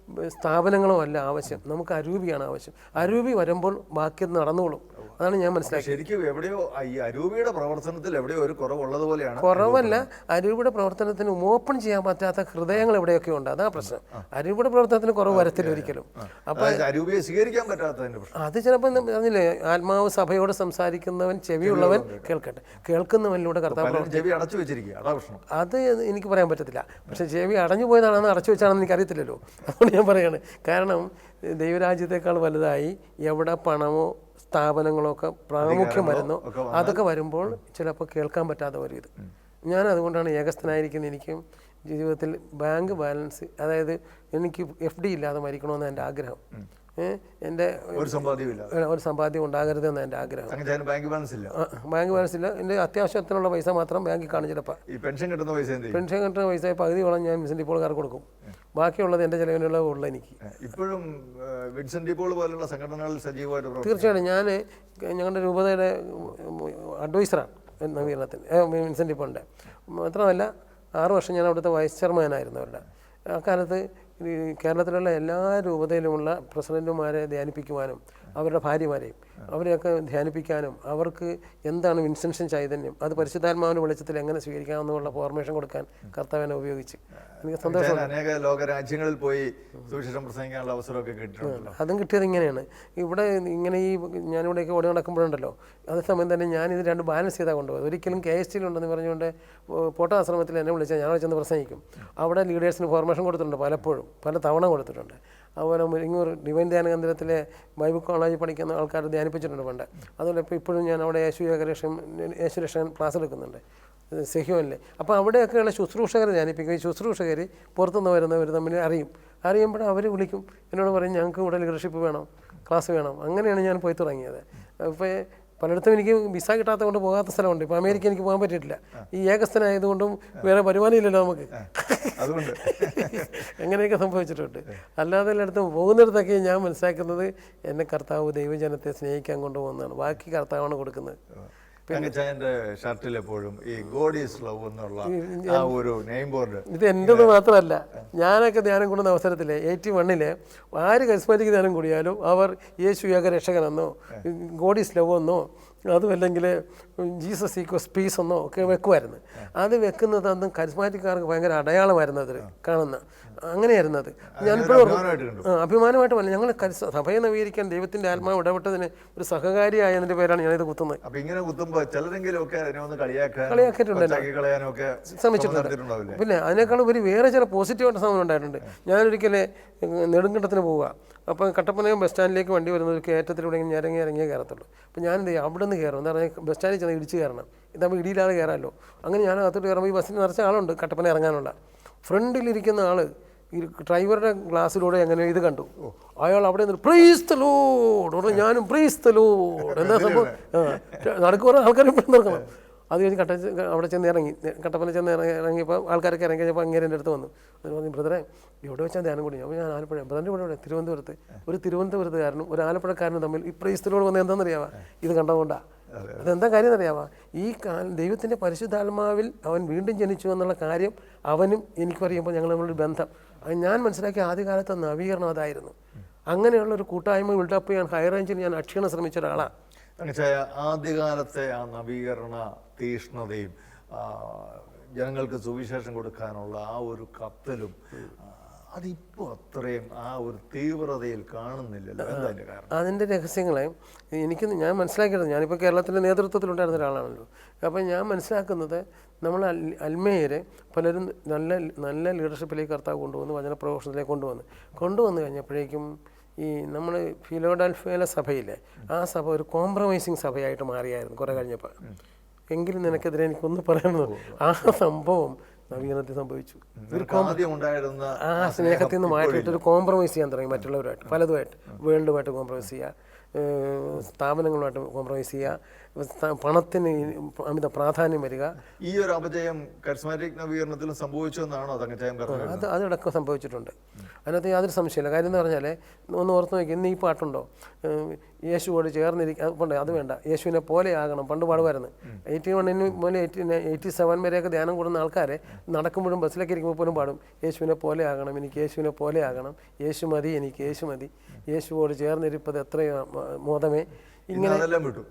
സ്ഥാപനങ്ങളോ അല്ല ആവശ്യം, നമുക്ക് അരൂപിയാണ് ആവശ്യം. അരൂപി വരുമ്പോൾ ബാക്കി നടന്നോളും. അതാണ് ഞാൻ മനസ്സിലാക്കിയത്. ശരിക്കും എവിടെയോ ഈ അരൂപിയുടെ പ്രവർത്തനത്തിൽ എവിടെയോ ഒരു കുറവുള്ളതുപോലെയാണ്. കുറവല്ല, അരൂപിയുടെ പ്രവർത്തനത്തിന് ഓപ്പൺ ചെയ്യാൻ പറ്റാത്ത ഹൃദയങ്ങൾ എവിടെയൊക്കെ ഉണ്ട്, അതാ പ്രശ്നം. അരൂപിയുടെ പ്രവർത്തനത്തിന് കുറവ് വരത്തില്ല ഒരിക്കലും. അപ്പൊ അരൂപിയെ സ്വീകരിക്കാൻ പറ്റാത്തതിന്റെ പ്രശ്നം അത് ചിലപ്പോൾ പറഞ്ഞില്ലേ, ആത്മാവ് സഭയോട് സംസാരിക്കുന്നവൻ ചെവിയുള്ളവൻ കേൾക്കട്ടെ, കേൾക്കുന്നവനിലൂടെ കർത്താവ് ചെവി അടച്ചു വെച്ചിരിക്കുക, അതാ പ്രശ്നം. അത് എനിക്ക് പറയാൻ പറ്റത്തില്ല. പക്ഷേ ചെവി അടഞ്ഞു പോയതാണെന്ന് അടച്ചു വെച്ചാണെന്ന് എനിക്കറിയത്തില്ലല്ലോ. അതുകൊണ്ട് ഞാൻ പറയാണ്, കാരണം ദൈവരാജ്യത്തെക്കാൾ വലുതായി എവിടെ പണമോ സ്ഥാപനങ്ങളോ ഒക്കെ പ്രാമുഖ്യം വരുന്നോ അതൊക്കെ വരുമ്പോൾ ചിലപ്പോൾ കേൾക്കാൻ പറ്റാതെ വരും ഇത്. ഞാൻ അതുകൊണ്ടാണ് ഏകസ്ഥനായിരിക്കുന്ന എനിക്കും ജീവിതത്തിൽ ബാങ്ക് ബാലൻസ്, അതായത് എനിക്ക് FD ഇല്ലാതെ മരിക്കണമെന്ന് എൻ്റെ ആഗ്രഹം. എൻ്റെ ഒരു സമ്പാദ്യം ഉണ്ടാകരുതെന്ന് എൻ്റെ ആഗ്രഹം. ബാങ്ക് ബാലൻസ് ഇല്ല. എൻ്റെ അത്യാവശ്യത്തിനുള്ള പൈസ മാത്രം ബാങ്കിൽ കാണും. ചിലപ്പോൾ പെൻഷൻ കിട്ടുന്ന പൈസ പകുതിയോളം ഞാൻ വിൻസെൻ്റ് ഡിപ്പോളുകാർക്ക് കൊടുക്കും. ബാക്കിയുള്ളത് എൻ്റെ ചിലവിനുള്ള ഉള്ള എനിക്ക്. ഇപ്പോഴും വിൻസെൻ്റ് ഡിപ്പോൾ പോലുള്ള സംഘടനകളിൽ സജീവമായിട്ട് തീർച്ചയായിട്ടും ഞാൻ ഞങ്ങളുടെ രൂപതയുടെ അഡ്വൈസറാണ് നവീകരണത്തിന്, വിൻസെൻ്റ് ഡിപ്പോളിൻ്റെ. മാത്രമല്ല 6 വർഷം ഞാൻ അവിടുത്തെ വൈസ് ചെയർമാനായിരുന്നു അവരുടെ. അക്കാലത്ത് ഈ കേരളത്തിലുള്ള എല്ലാ രൂപതയിലുമുള്ള പ്രസിഡന്റുമാരെ ധ്യാനിപ്പിക്കുവാനും അവരുടെ ഭാര്യമാരെയും അവരെയൊക്കെ ധ്യാനിപ്പിക്കാനും അവർക്ക് എന്താണ് വിൻസെൻഷൻ ചൈതന്യം, അത് പരിശുദ്ധാത്മാവിൻ്റെ വെളിച്ചത്തിൽ എങ്ങനെ സ്വീകരിക്കാമെന്നുള്ള ഫോർമേഷൻ കൊടുക്കാൻ കർത്താവിനെ ഉപയോഗിച്ച് എനിക്ക് സന്തോഷം. അനേക ലോകരാജ്യങ്ങളിൽ പോയി സുവിശേഷം പ്രസംഗിക്കാനുള്ള അവസരമൊക്കെ കിട്ടിയിട്ടുണ്ട്. അതും കിട്ടിയത് ഇങ്ങനെയാണ്. ഇവിടെ ഇങ്ങനെ ഈ ഞാനിവിടെയൊക്കെ ഓടി നടക്കുമ്പോഴുണ്ടല്ലോ, അതേസമയം തന്നെ ഞാൻ ഇത് 2 ബാലൻസ് ചെയ്താൽ കൊണ്ടുപോകും. ഒരിക്കലും KST ഉണ്ടെന്ന് പറഞ്ഞുകൊണ്ട് പോട്ടാശ്രമത്തിൽ എന്നെ വിളിച്ചാൽ ഞാൻ ചെന്ന് പ്രസംഗിക്കും. അവിടെ ലീഡേഴ്സിന് ഫോർമേഷൻ കൊടുത്തിട്ടുണ്ട്, പല തവണ കൊടുത്തിട്ടുണ്ട്. അതുപോലെ മുരിങ്ങൂർ ഡിവൈൻ ധ്യാന കേന്ദ്രത്തിലെ ബൈബിൾ കോളേജിൽ പഠിക്കുന്ന ആൾക്കാർ ധ്യാനിപ്പിച്ചിട്ടുണ്ട് പണ്ട്. അതുപോലെ ഇപ്പോഴും ഞാൻ അവിടെ യേശുരക്ഷകൻ ക്ലാസ് എടുക്കുന്നുണ്ട് സെഹ്യോനിൽ. അപ്പോൾ അവിടെയൊക്കെയുള്ള ശുശ്രൂഷകരെ ധ്യാനിപ്പിക്കും. ഈ ശുശ്രൂഷകർ പുറത്തുനിന്ന് വരുന്നവർ തമ്മിൽ അറിയുമ്പോൾ അവർ വിളിക്കും, എന്നോട് പറയും ഞങ്ങൾക്ക് ഇവിടെ ലീഡർഷിപ്പ് വേണം, ക്ലാസ് വേണം. അങ്ങനെയാണ് ഞാൻ പോയി തുടങ്ങിയത്. അപ്പോൾ പലയിടത്തും എനിക്ക് വിസ കിട്ടാത്ത കൊണ്ട് പോകാത്ത സ്ഥലമുണ്ട്. ഇപ്പോൾ അമേരിക്ക എനിക്ക് പോകാൻ പറ്റിയിട്ടില്ല, ഈ ഏകസ്ഥനായതുകൊണ്ടും വേറെ പരിപാടിയില്ലല്ലോ നമുക്ക്. അതുകൊണ്ട് അങ്ങനെയൊക്കെ സംഭവിച്ചിട്ടുണ്ട്. അല്ലാതെ എല്ലായിടത്തും പോകുന്നിടത്തൊക്കെ ഞാൻ മനസ്സിലാക്കുന്നത് എന്നെ കർത്താവ് ദൈവജനത്തെ സ്നേഹിക്കാൻ കൊണ്ടുപോകുന്നതാണ്. ബാക്കി കർത്താവാണ് കൊടുക്കുന്നത്. ഷർട്ടിൽ എപ്പോഴും ഈ ഗോഡ് ഈസ് ലവ് എന്നുള്ള ആ ഒരു നെയിം ബോർഡ് ഇത് എൻ്റെത് മാത്രമല്ല. ഞാനൊക്കെ ധ്യാനം കൂടുന്ന അവസരത്തിൽ 81 ആര് കരിസ്മാറ്റിക് ധ്യാനം കൂടിയാലും അവർ യേശു ഏക രക്ഷകനെന്നോ ഗോഡ് ഈസ് ലവ് എന്നോ അതുമല്ലെങ്കിൽ ജീസസ് ഈക്വസ് പീസ് എന്നോ ഒക്കെ വെക്കുമായിരുന്നു. അത് വെക്കുന്നത് അന്ന് കരിസ്മാറ്റിക്കാർക്ക് ഭയങ്കര അടയാളമായിരുന്നു അത് കാണുന്ന. അങ്ങനെയായിരുന്നത്. ഞാനിപ്പോഴും അഭിമാനമായിട്ട് പറഞ്ഞത് ഞങ്ങൾ സഭയെ നവീകരിക്കാൻ ദൈവത്തിൻ്റെ ആത്മാവ് ഇടപെട്ടതിന് ഒരു സഹകാരിയായതിൻ്റെ പേരാണ് ഞാനിത് കുത്തുന്നത്. ശ്രമിച്ചിട്ടുണ്ട്. പിന്നെ അതിനേക്കാൾ ഒരു വേറെ ചില പോസിറ്റീവായിട്ട് സമയം ഉണ്ടായിട്ടുണ്ട്. ഞാനൊരിക്കലേ നെടുങ്കണ്ടത്തിന് പോവുക. അപ്പോൾ കട്ടപ്പനയും ബസ് സ്റ്റാൻഡിലേക്ക് വണ്ടി വരുന്ന ഒരു കയറ്റത്തിലൂടെ ഇറങ്ങിയേ കയറത്തുള്ളൂ. അപ്പോൾ ഞാൻ എന്ത് ചെയ്യും, അവിടെ നിന്ന് കയറും. എന്താ പറയുക, ബസ് സ്റ്റാൻഡിൽ ചെന്ന് ഇടിച്ച് കയറണം. ഇതാകുമ്പോൾ ഇടിയില്ലാതെ കയറാമല്ലോ. അങ്ങനെ ഞാൻ അകത്തോട്ട് കയറുമ്പോൾ ഈ ബസ്സിന് നിറച്ച ആളുണ്ട് കട്ടപ്പന ഇറങ്ങാനുള്ള. ഫ്രണ്ടിലിരിക്കുന്ന ആൾ ഈ ഡ്രൈവറുടെ ഗ്ലാസ്സിലൂടെ എങ്ങനെ ഇത് കണ്ടു. അയാൾ അവിടെ നിന്ന് പ്രൈസ് ദി ലോർഡ്, ഞാനും പ്രൈസ് ദി ലോർഡ് എന്താ സംഭവം. നടക്കുമ്പോൾ ആൾക്കാർ ഇവിടെ നിർക്കണം. അത് കഴിഞ്ഞ് അവിടെ ചെന്ന് ഇറങ്ങി, കട്ടപ്പന ചെന്ന് ഇറങ്ങിയപ്പോൾ ആൾക്കാരൊക്കെ ഇറങ്ങി കഴിഞ്ഞപ്പോൾ അങ്ങനെ എൻ്റെ അടുത്ത് വന്നു. അത് പറഞ്ഞു, ബ്രദറെ എവിടെ വെച്ചാൽ ധ്യാനം കൂടി. അപ്പോൾ ഞാൻ ആലപ്പുഴ. ബ്രദറിൻ്റെ ഇവിടെ തിരുവനന്തപുരത്ത്. ഒരു തിരുവനന്തപുരത്തുകാരനും ഒരു ആലപ്പുഴക്കാരനും തമ്മിൽ ഈ പ്രൈസ് ദി ലോർഡ് വന്നത് എന്താണെന്നറിയാവാ? ഇത് കണ്ടതുകൊണ്ടാണ്. അതെന്താ കാര്യം എന്നറിയാവാ? ഈ ദൈവത്തിൻ്റെ പരിശുദ്ധാത്മാവിൽ അവൻ വീണ്ടും ജനിച്ചു എന്നുള്ള കാര്യം അവനും എനിക്കും അറിയുമ്പോൾ ഞങ്ങൾ നമ്മളൊരു ബന്ധം. ഞാൻ മനസ്സിലാക്കിയ ആദ്യകാലത്തെ നവീകരണം അതായിരുന്നു. അങ്ങനെയുള്ളൊരു കൂട്ടായ്മ ബിൽഡപ്പ് ചെയ്യാൻ ഹൈറേഞ്ചിൽ ഞാൻ അക്ഷീണം ശ്രമിച്ച ഒരാളാണ്. ആദ്യകാലത്തെ ആ നവീകരണ തീഷ്ണതയും ജനങ്ങൾക്ക് സുവിശേഷം കൊടുക്കാനുള്ള ആ ഒരു കത്തലും അതിപ്പോൾ അത്രയും ആ ഒരു തീവ്രതയിൽ കാണുന്നില്ലല്ലോ. എന്താ അതിൻ്റെ കാരണം? അതിൻ്റെ രഹസ്യങ്ങളെ ഞാൻ മനസ്സിലാക്കിയത്, ഞാനിപ്പോൾ കേരളത്തിൻ്റെ നേതൃത്വത്തിലുണ്ടായിരുന്ന ഒരാളാണല്ലോ. അപ്പോൾ ഞാൻ മനസ്സിലാക്കുന്നത് നമ്മൾ അൽമേയരെ പലരും നല്ല ലീഡർഷിപ്പിലേക്ക് കർത്താവ് കൊണ്ടുവന്ന് വചനപ്രഘോഷത്തിലേക്ക് കൊണ്ടുവന്ന് കഴിഞ്ഞപ്പോഴേക്കും ഈ നമ്മൾ ഫിലോഡൽഫിയയിലെ സഭയിലെ ആ സഭ ഒരു കോംപ്രമൈസിങ് സഭയായിട്ട് മാറിയായിരുന്നു കുറേ കഴിഞ്ഞപ്പോൾ. എങ്കിലും നിനക്കെതിരെ എനിക്കൊന്ന് പറയണത്, ആ സംഭവം നവീകരണത്തിൽ സംഭവിച്ചു. ആ സ്നേഹത്തിൽ നിന്ന് മാറ്റിയിട്ട് ഒരു കോംപ്രമൈസ് ചെയ്യാൻ തുടങ്ങി മറ്റുള്ളവരുമായിട്ട്, പലതുമായിട്ട്, വേൾഡുമായിട്ട് കോംപ്രമൈസ് ചെയ്യുക, സ്ഥാപനങ്ങളുമായിട്ട് കോംപ്രമൈസ് ചെയ്യുക, പണത്തിന് അമിത പ്രാധാന്യം വരിക. ഈ ഒരു അപജയം കരിസ്മാറ്റിക് നവീകരണത്തിലും സംഭവിച്ചു എന്നാണോ അതിടക്കം സംഭവിച്ചിട്ടുണ്ട്. അതിനകത്ത് യാതൊരു സംശയമില്ല. കാര്യം എന്ന് പറഞ്ഞാൽ ഒന്ന് ഓർത്ത് നോക്കി, ഇന്ന് ഈ പാട്ടുണ്ടോ, യേശുവോട് ചേർന്നിരിക്കാൻ, അത് വേണ്ട, യേശുവിനെ പോലെ ആകണം, പണ്ട് പാടുമായിരുന്നു. 81 മുതൽ 87 വരെയൊക്കെ ധ്യാനം കൂടുന്ന ആൾക്കാരെ നടക്കുമ്പോഴും ബസ്സിലേക്ക് ഇരിക്കുമ്പോൾ പോലും പാടും, യേശുവിനെ പോലെ ആകണം, എനിക്ക് യേശുവിനെ പോലെ ആകണം, യേശു മതി, എനിക്ക് യേശു മതി, യേശുവോട് ചേർന്നിരിപ്പത് എത്രയോ മോദമേ, ഇങ്ങനെ അതെല്ലാം വിട്ടു.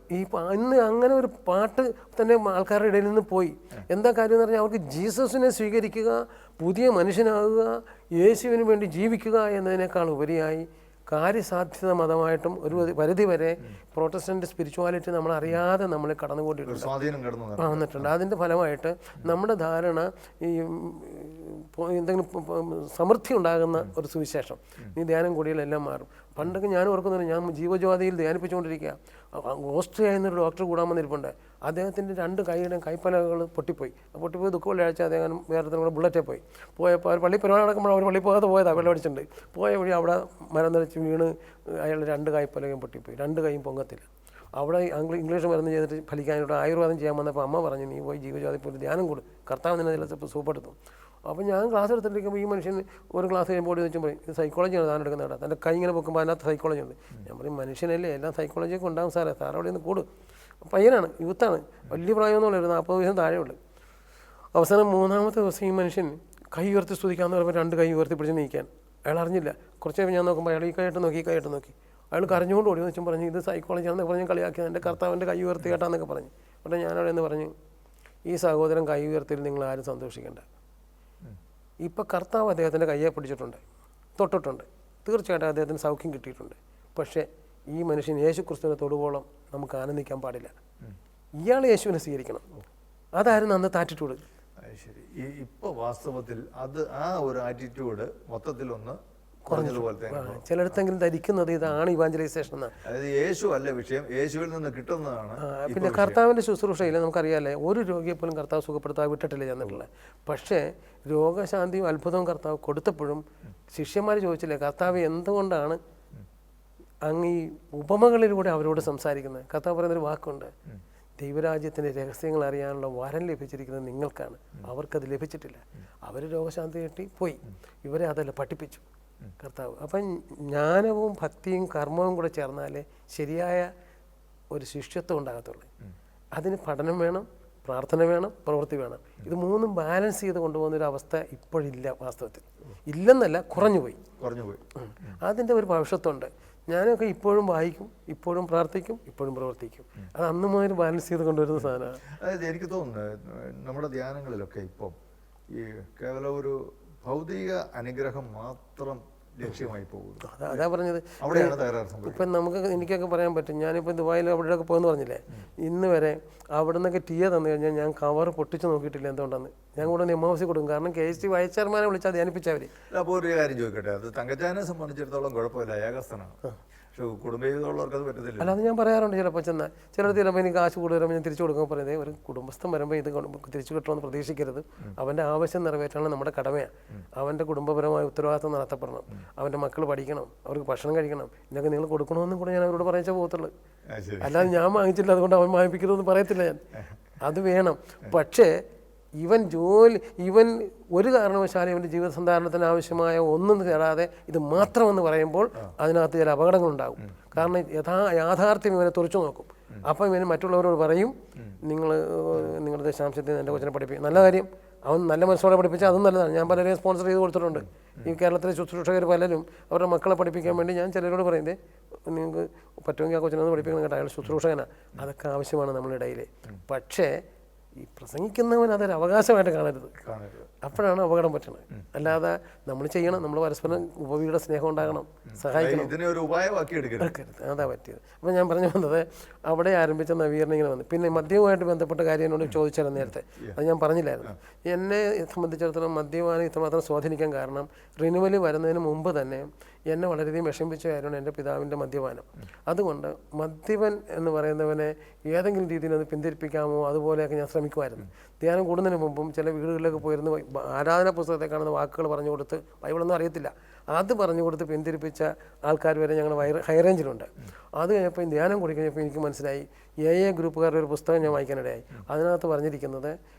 ഇന്ന് അങ്ങനെ ഒരു പാട്ട് തന്നെ ആൾക്കാരുടെ ഇടയിൽ നിന്ന് പോയി. എന്താ കാര്യം എന്ന് പറഞ്ഞാൽ അവർക്ക് ജീസസിനെ സ്വീകരിക്കുക, പുതിയ മനുഷ്യനാകുക, യേശുവിന് വേണ്ടി ജീവിക്കുക എന്നതിനേക്കാൾ ഉപരിയായി കാര്യസാധ്യത മതമായിട്ടും ഒരു പരിധി വരെ പ്രൊട്ടസ്റ്റന്റ് സ്പിരിച്വാലിറ്റി നമ്മളറിയാതെ നമ്മളെ കടന്നുകൂടിയിട്ടുണ്ട്, വന്നിട്ടുണ്ട്. അതിൻ്റെ ഫലമായിട്ട് നമ്മുടെ ധാരണ ഈ എന്തെങ്കിലും സമൃദ്ധി ഉണ്ടാകുന്ന ഒരു സുവിശേഷം, ഈ ധ്യാനം കൂടിയാലെല്ലാം മാറും. പണ്ടൊക്കെ ഞാൻ ഓർക്കുന്നില്ല, ഞാൻ ജീവജ്യോതിയിൽ ധ്യാനിപ്പിച്ചുകൊണ്ടിരിക്കുക. ഓസ്ട്രിയ എന്നൊരു ഡോക്ടർ കൂടാൻ വന്നിരിപ്പുണ്ട്. അദ്ദേഹത്തിൻ്റെ 2 കൈയുടെ കൈപ്പലകൾ പൊട്ടിപ്പോയി ദുഃഖ വെള്ളിയാഴ്ച അദ്ദേഹം വേറെ കൂടെ ബുള്ളറ്റേ പോയപ്പോൾ അവർ പള്ളി പരിപാടി നടക്കുമ്പോൾ അവർ പള്ളി പോകാതെ പോയതാണ്, വെള്ളം അടിച്ചിട്ടുണ്ട്. പോയ വഴി അവിടെ മരം നിറച്ച് വീണ് അയാൾ 2 കൈപ്പലകയും പൊട്ടിപ്പോയി, 2 കൈയും പൊങ്ങത്തില്ല. അവിടെ ഇംഗ്ലീഷ് മരുന്ന് ചെയ്തിട്ട് ഫലിക്കാനായിട്ട് ആയുർവേദം ചെയ്യാൻ വന്നപ്പോൾ അമ്മ പറഞ്ഞു, നീ പോയി ജീവജ്യോതി പോയി ധ്യാനം കൂടും, കർത്താവ് നിന്നെ ചിലപ്പോൾ സൂപ്പെടുത്തും. അപ്പോൾ ഞാൻ ക്ലാസ് എടുത്തിരിക്കുമ്പോൾ ഈ മനുഷ്യൻ ഒരു ക്ലാസ് കഴിയുമ്പോൾ വെച്ച് പറയും, ഇത് സൈക്കോളജിയാണ് താൻ എടുക്കുന്ന കേട്ടോ, തൻ്റെ കൈ ഇങ്ങനെ പൊക്കുമ്പോൾ അതിനകത്ത് സൈക്കോളജി ഉണ്ട്. ഞാൻ പറയും, മനുഷ്യനല്ലേ, എല്ലാം സൈക്കോളജിയൊക്കെ ഉണ്ടാകും സാറേ, അവിടെ നിന്ന് കൂടും. പയ്യനാണ്, യൂത്താണ്, വലിയ പ്രായമൊന്നുമില്ല, ഒരു 40 വയസ്സിന് താഴെയുള്ളൂ. അവസാനം 3-ാമത്തെ ദിവസം ഈ മനുഷ്യൻ കൈ ഉയർത്തി സ്തുതിക്കാമെന്ന് പറയുമ്പോൾ 2 കൈ ഉയർത്തി പിടിച്ച് നീക്കാൻ അയാൾ അറിഞ്ഞില്ല. കുറച്ച് കഴിയുമ്പോൾ ഞാൻ നോക്കുമ്പോൾ അയാൾ ഈ കൈയിട്ട് നോക്കി അയാൾ കരഞ്ഞുകൊണ്ട് ഓടി വെച്ചും പറഞ്ഞു, ഇത് സൈക്കോളജിയാണെന്ന് പറഞ്ഞ് കളിയാക്കിയത്, എൻ്റെ കർത്താവിൻ്റെ കൈ ഉയർത്തി കേട്ടാന്നൊക്കെ പറഞ്ഞു. അപ്പോൾ ഞാനവിടെ എന്ന് പറഞ്ഞു, ഈ സഹോദരൻ കൈ ഉയർത്തിയിൽ നിങ്ങൾ ആരും സന്തോഷിക്കേണ്ട. ഇപ്പം കർത്താവ് അദ്ദേഹത്തിൻ്റെ കയ്യെ പിടിച്ചിട്ടുണ്ട്, തൊട്ടിട്ടുണ്ട്, തീർച്ചയായിട്ടും അദ്ദേഹത്തിന് സൗഖ്യം കിട്ടിയിട്ടുണ്ട്. പക്ഷേ ഈ മനുഷ്യൻ യേശു ക്രിസ്തുവിനെ തൊടുവോളം നമുക്ക് ആനന്ദിക്കാൻ പാടില്ല. ഇയാൾ യേശുവിനെ സ്വീകരിക്കണം. അതായിരുന്നു അന്ന് ആറ്റിറ്റ്യൂഡ്. ശരി, ഇപ്പോൾ വാസ്തവത്തിൽ അത് ആ ഒരു ആറ്റിറ്റ്യൂഡ് മൊത്തത്തിലൊന്ന് കുറഞ്ഞതുപോലെ ചിലയിടത്തെങ്കിലും ധരിക്കുന്നത് ഇതാണ് ഇവാഞ്ചലൈസേഷൻ എന്നാണ്. അതായത് യേശു അല്ല വിഷയം, യേശുവിൽ നിന്ന് കിട്ടുന്നതാണ്. പിന്നെ കർത്താവിൻ്റെ ശുശ്രൂഷയിൽ നമുക്കറിയാമല്ലേ, ഒരു രോഗിയെ പോലും കർത്താവ് സുഖപ്പെടുത്താൻ വിട്ടിട്ടില്ല ചെന്നിട്ടുള്ളത്. പക്ഷേ രോഗശാന്തിയും അത്ഭുതവും കർത്താവ് കൊടുത്തപ്പോഴും ശിഷ്യന്മാർ ചോദിച്ചില്ലേ, കർത്താവ് എന്തുകൊണ്ടാണ് അങ്ങ് ഈ ഉപമകളിലൂടെ അവരോട് സംസാരിക്കുന്നത്? കർത്താവ് പറയുന്നൊരു വാക്കുണ്ട്, ദൈവരാജ്യത്തിൻ്റെ രഹസ്യങ്ങൾ അറിയാനുള്ള വരം ലഭിച്ചിരിക്കുന്നത് നിങ്ങൾക്കാണ്, അവർക്കത് ലഭിച്ചിട്ടില്ല. അവർ രോഗശാന്തി കിട്ടി പോയി, ഇവരെ അതല്ല പഠിപ്പിച്ചു കർത്താവ്. അപ്പം ജ്ഞാനവും ഭക്തിയും കർമ്മവും കൂടെ ചേർന്നാലേ ശരിയായ ഒരു ശിഷ്യത്വം ഉണ്ടാകത്തുള്ളൂ. അതിന് പഠനം വേണം, പ്രാർത്ഥന വേണം, പ്രവൃത്തി വേണം. ഇത് 3ഉം ബാലൻസ് ചെയ്ത് കൊണ്ടുപോകുന്നൊരു അവസ്ഥ ഇപ്പോഴില്ല. വാസ്തവത്തിൽ ഇല്ലെന്നല്ല, കുറഞ്ഞുപോയി. അതിൻ്റെ ഒരു ഭവിഷ്യത്തുണ്ട്. ഞാനൊക്കെ ഇപ്പോഴും വായിക്കും, ഇപ്പോഴും പ്രാർത്ഥിക്കും, ഇപ്പോഴും പ്രവർത്തിക്കും. അത് അന്ന് മുതൽ ബാലൻസ് ചെയ്ത് കൊണ്ടുവരുന്ന സാധനമാണ്. അതായത് എനിക്ക് തോന്നുന്നത് നമ്മുടെ ധ്യാനങ്ങളിലൊക്കെ ഇപ്പം ഈ കേവലം ഒരു ഭൗതിക അനുഗ്രഹം മാത്രം ലക്ഷ്യമായി പോകുന്നു. അതാ പറഞ്ഞത്. ഇപ്പം എനിക്കൊക്കെ പറയാൻ പറ്റും. ഞാനിപ്പോൾ ദുബായിൽ അവിടെയൊക്കെ പോകുമെന്ന് പറഞ്ഞില്ലേ, ഇന്ന് വരെ അവിടെ നിന്നൊക്കെ ടീ തന്നു കഴിഞ്ഞാൽ ഞാൻ കവർ പൊട്ടിച്ച് നോക്കിയിട്ടില്ല എന്തുകൊണ്ടാണ്. ഞാൻ കൂടെ നിയമാവസി കൊടുക്കും, കാരണം KST വൈസ് ചെയർമാനെ വിളിച്ചാൽ ധ്യാനിപ്പിച്ചവർ. അപ്പോൾ ഒരു കാര്യം ചോദിക്കട്ടെ, അത് തങ്കച്ചാനെ സംബന്ധിച്ചിടത്തോളം കുഴപ്പമില്ല, ഏകസ്ഥനാണ്. പക്ഷേ കുടുംബജീവിതമുള്ളവർക്ക് അത് പറ്റത്തില്ല. അല്ലാതെ ഞാൻ പറയാറുണ്ട്, ചിലപ്പോൾ ചെന്നാൽ ചിലർ ചിലപ്പോൾ എനിക്ക് കാശ് കൂടുതൽ വരുമ്പോൾ ഞാൻ തിരിച്ചു കൊടുക്കുമ്പോൾ പറയുന്നത്, ഒരു കുടുംബസ്ഥം വരുമ്പോൾ ഇത് തിരിച്ചു കിട്ടണമെന്ന് പ്രതീക്ഷിക്കരുത്. അവൻ്റെ ആവശ്യം നിറവേറ്റാനുള്ള നമ്മുടെ കടമയാണ്. അവൻ്റെ കുടുംബപരമായ ഉത്തരവാദിത്വം നടത്തപ്പെടണം, അവൻ്റെ മക്കൾ പഠിക്കണം, അവർക്ക് ഭക്ഷണം കഴിക്കണം, ഇതൊക്കെ നിങ്ങൾ കൊടുക്കണമെന്നും കൂടെ ഞാൻ അവരോട് പറയിച്ചേ പോകത്തുള്ളൂ. അല്ലാതെ ഞാൻ വാങ്ങിച്ചില്ല അതുകൊണ്ട് അവൻ വാങ്ങിപ്പിക്കരുതെന്ന് പറയത്തില്ല ഞാൻ. അത് വേണം. പക്ഷേ ഇവൻ ഒരു കാരണവശാലും ഇവൻ്റെ ജീവിത സന്ധാരണത്തിന് ആവശ്യമായ ഒന്നും തരാതെ ഇത് മാത്രമെന്ന് പറയുമ്പോൾ അതിനകത്ത് ചില അപകടങ്ങളുണ്ടാകും. കാരണം യാഥാർത്ഥ്യം ഇവനെ തുറച്ചു നോക്കും. അപ്പം ഇവന് മറ്റുള്ളവരോട് പറയും, നിങ്ങളുടെ ദശാംശത്തിൽ നിന്ന് എൻ്റെ കൊച്ചിനെ പഠിപ്പിക്കും. നല്ല കാര്യം, അവൻ നല്ല മനസ്സോടെ പഠിപ്പിച്ചാൽ അതും നല്ലതാണ്. ഞാൻ പലരെയും സ്പോൺസർ ചെയ്ത് കൊടുത്തിട്ടുണ്ട്. ഈ കേരളത്തിലെ ശുശ്രൂഷകർ പലരും അവരുടെ മക്കളെ പഠിപ്പിക്കാൻ വേണ്ടി ഞാൻ ചിലരോട് പറയുന്നത്, നിങ്ങൾക്ക് പറ്റുമെങ്കിൽ ആ കൊച്ചിനൊന്ന് പഠിപ്പിക്കണം കേട്ടോ, അയാൾ ശുശ്രൂഷകനാണ്. അതൊക്കെ ആവശ്യമാണ് നമ്മുടെ ഇടയിൽ. പക്ഷേ ഈ പ്രസംഗിക്കുന്നവൻ അതൊരു അവകാശമായിട്ട് കാണരുത്. അപ്പോഴാണ് അപകടം പറ്റുന്നത്. അല്ലാതെ നമ്മൾ ചെയ്യണം, നമ്മൾ പരസ്പരം ഉപവിയുടെ സ്നേഹം ഉണ്ടാകണം, സഹായിക്കണം. അതാ പറ്റിയത്. അപ്പോൾ ഞാൻ പറഞ്ഞു വന്നത്, അവിടെ ആരംഭിച്ച നവീകരണം ഇങ്ങനെ വന്നു. പിന്നെ മദ്യവുമായിട്ട് ബന്ധപ്പെട്ട കാര്യം എന്നോട് ചോദിച്ചാലും നേരത്തെ അത് ഞാൻ പറഞ്ഞില്ലായിരുന്നു. എന്നെ സംബന്ധിച്ചിടത്തോളം മദ്യപാനം ഇത്രമാത്രം സ്വാധീനിക്കാൻ കാരണം റിനുവൽ വരുന്നതിന് മുമ്പ് തന്നെ എന്നെ വളരെയധികം വിഷമിപ്പിച്ച കാര്യമാണ് എൻ്റെ പിതാവിൻ്റെ മദ്യപാനം. അതുകൊണ്ട് മദ്യപൻ എന്ന് പറയുന്നവനെ ഏതെങ്കിലും രീതിയിൽ ഒന്ന് പിന്തിരിപ്പിക്കാമോ അതുപോലെയൊക്കെ ഞാൻ ശ്രമിക്കുമായിരുന്നു. ധ്യാനം കൂടുന്നതിന് മുമ്പും ചില വീടുകളിലൊക്കെ പോയിരുന്ന് ആരാധനാ പുസ്തകത്തെ കാണുന്ന വാക്കുകൾ പറഞ്ഞു കൊടുത്ത്, ബൈബിളൊന്നും അറിയത്തില്ല, അത് പറഞ്ഞു കൊടുത്ത് പിന്തിരിപ്പിച്ച ആൾക്കാർ വരെ ഞങ്ങളുടെ ഹൈറേഞ്ചിലുണ്ട്. അത് കഴിഞ്ഞപ്പോൾ ധ്യാനം കൂടി കഴിഞ്ഞപ്പോൾ എനിക്ക് മനസ്സിലായി, AA ഗ്രൂപ്പുകാരുടെ ഒരു പുസ്തകം ഞാൻ വായിക്കാനിടയായി. അതിനകത്ത് പറഞ്ഞിരിക്കുന്നത്,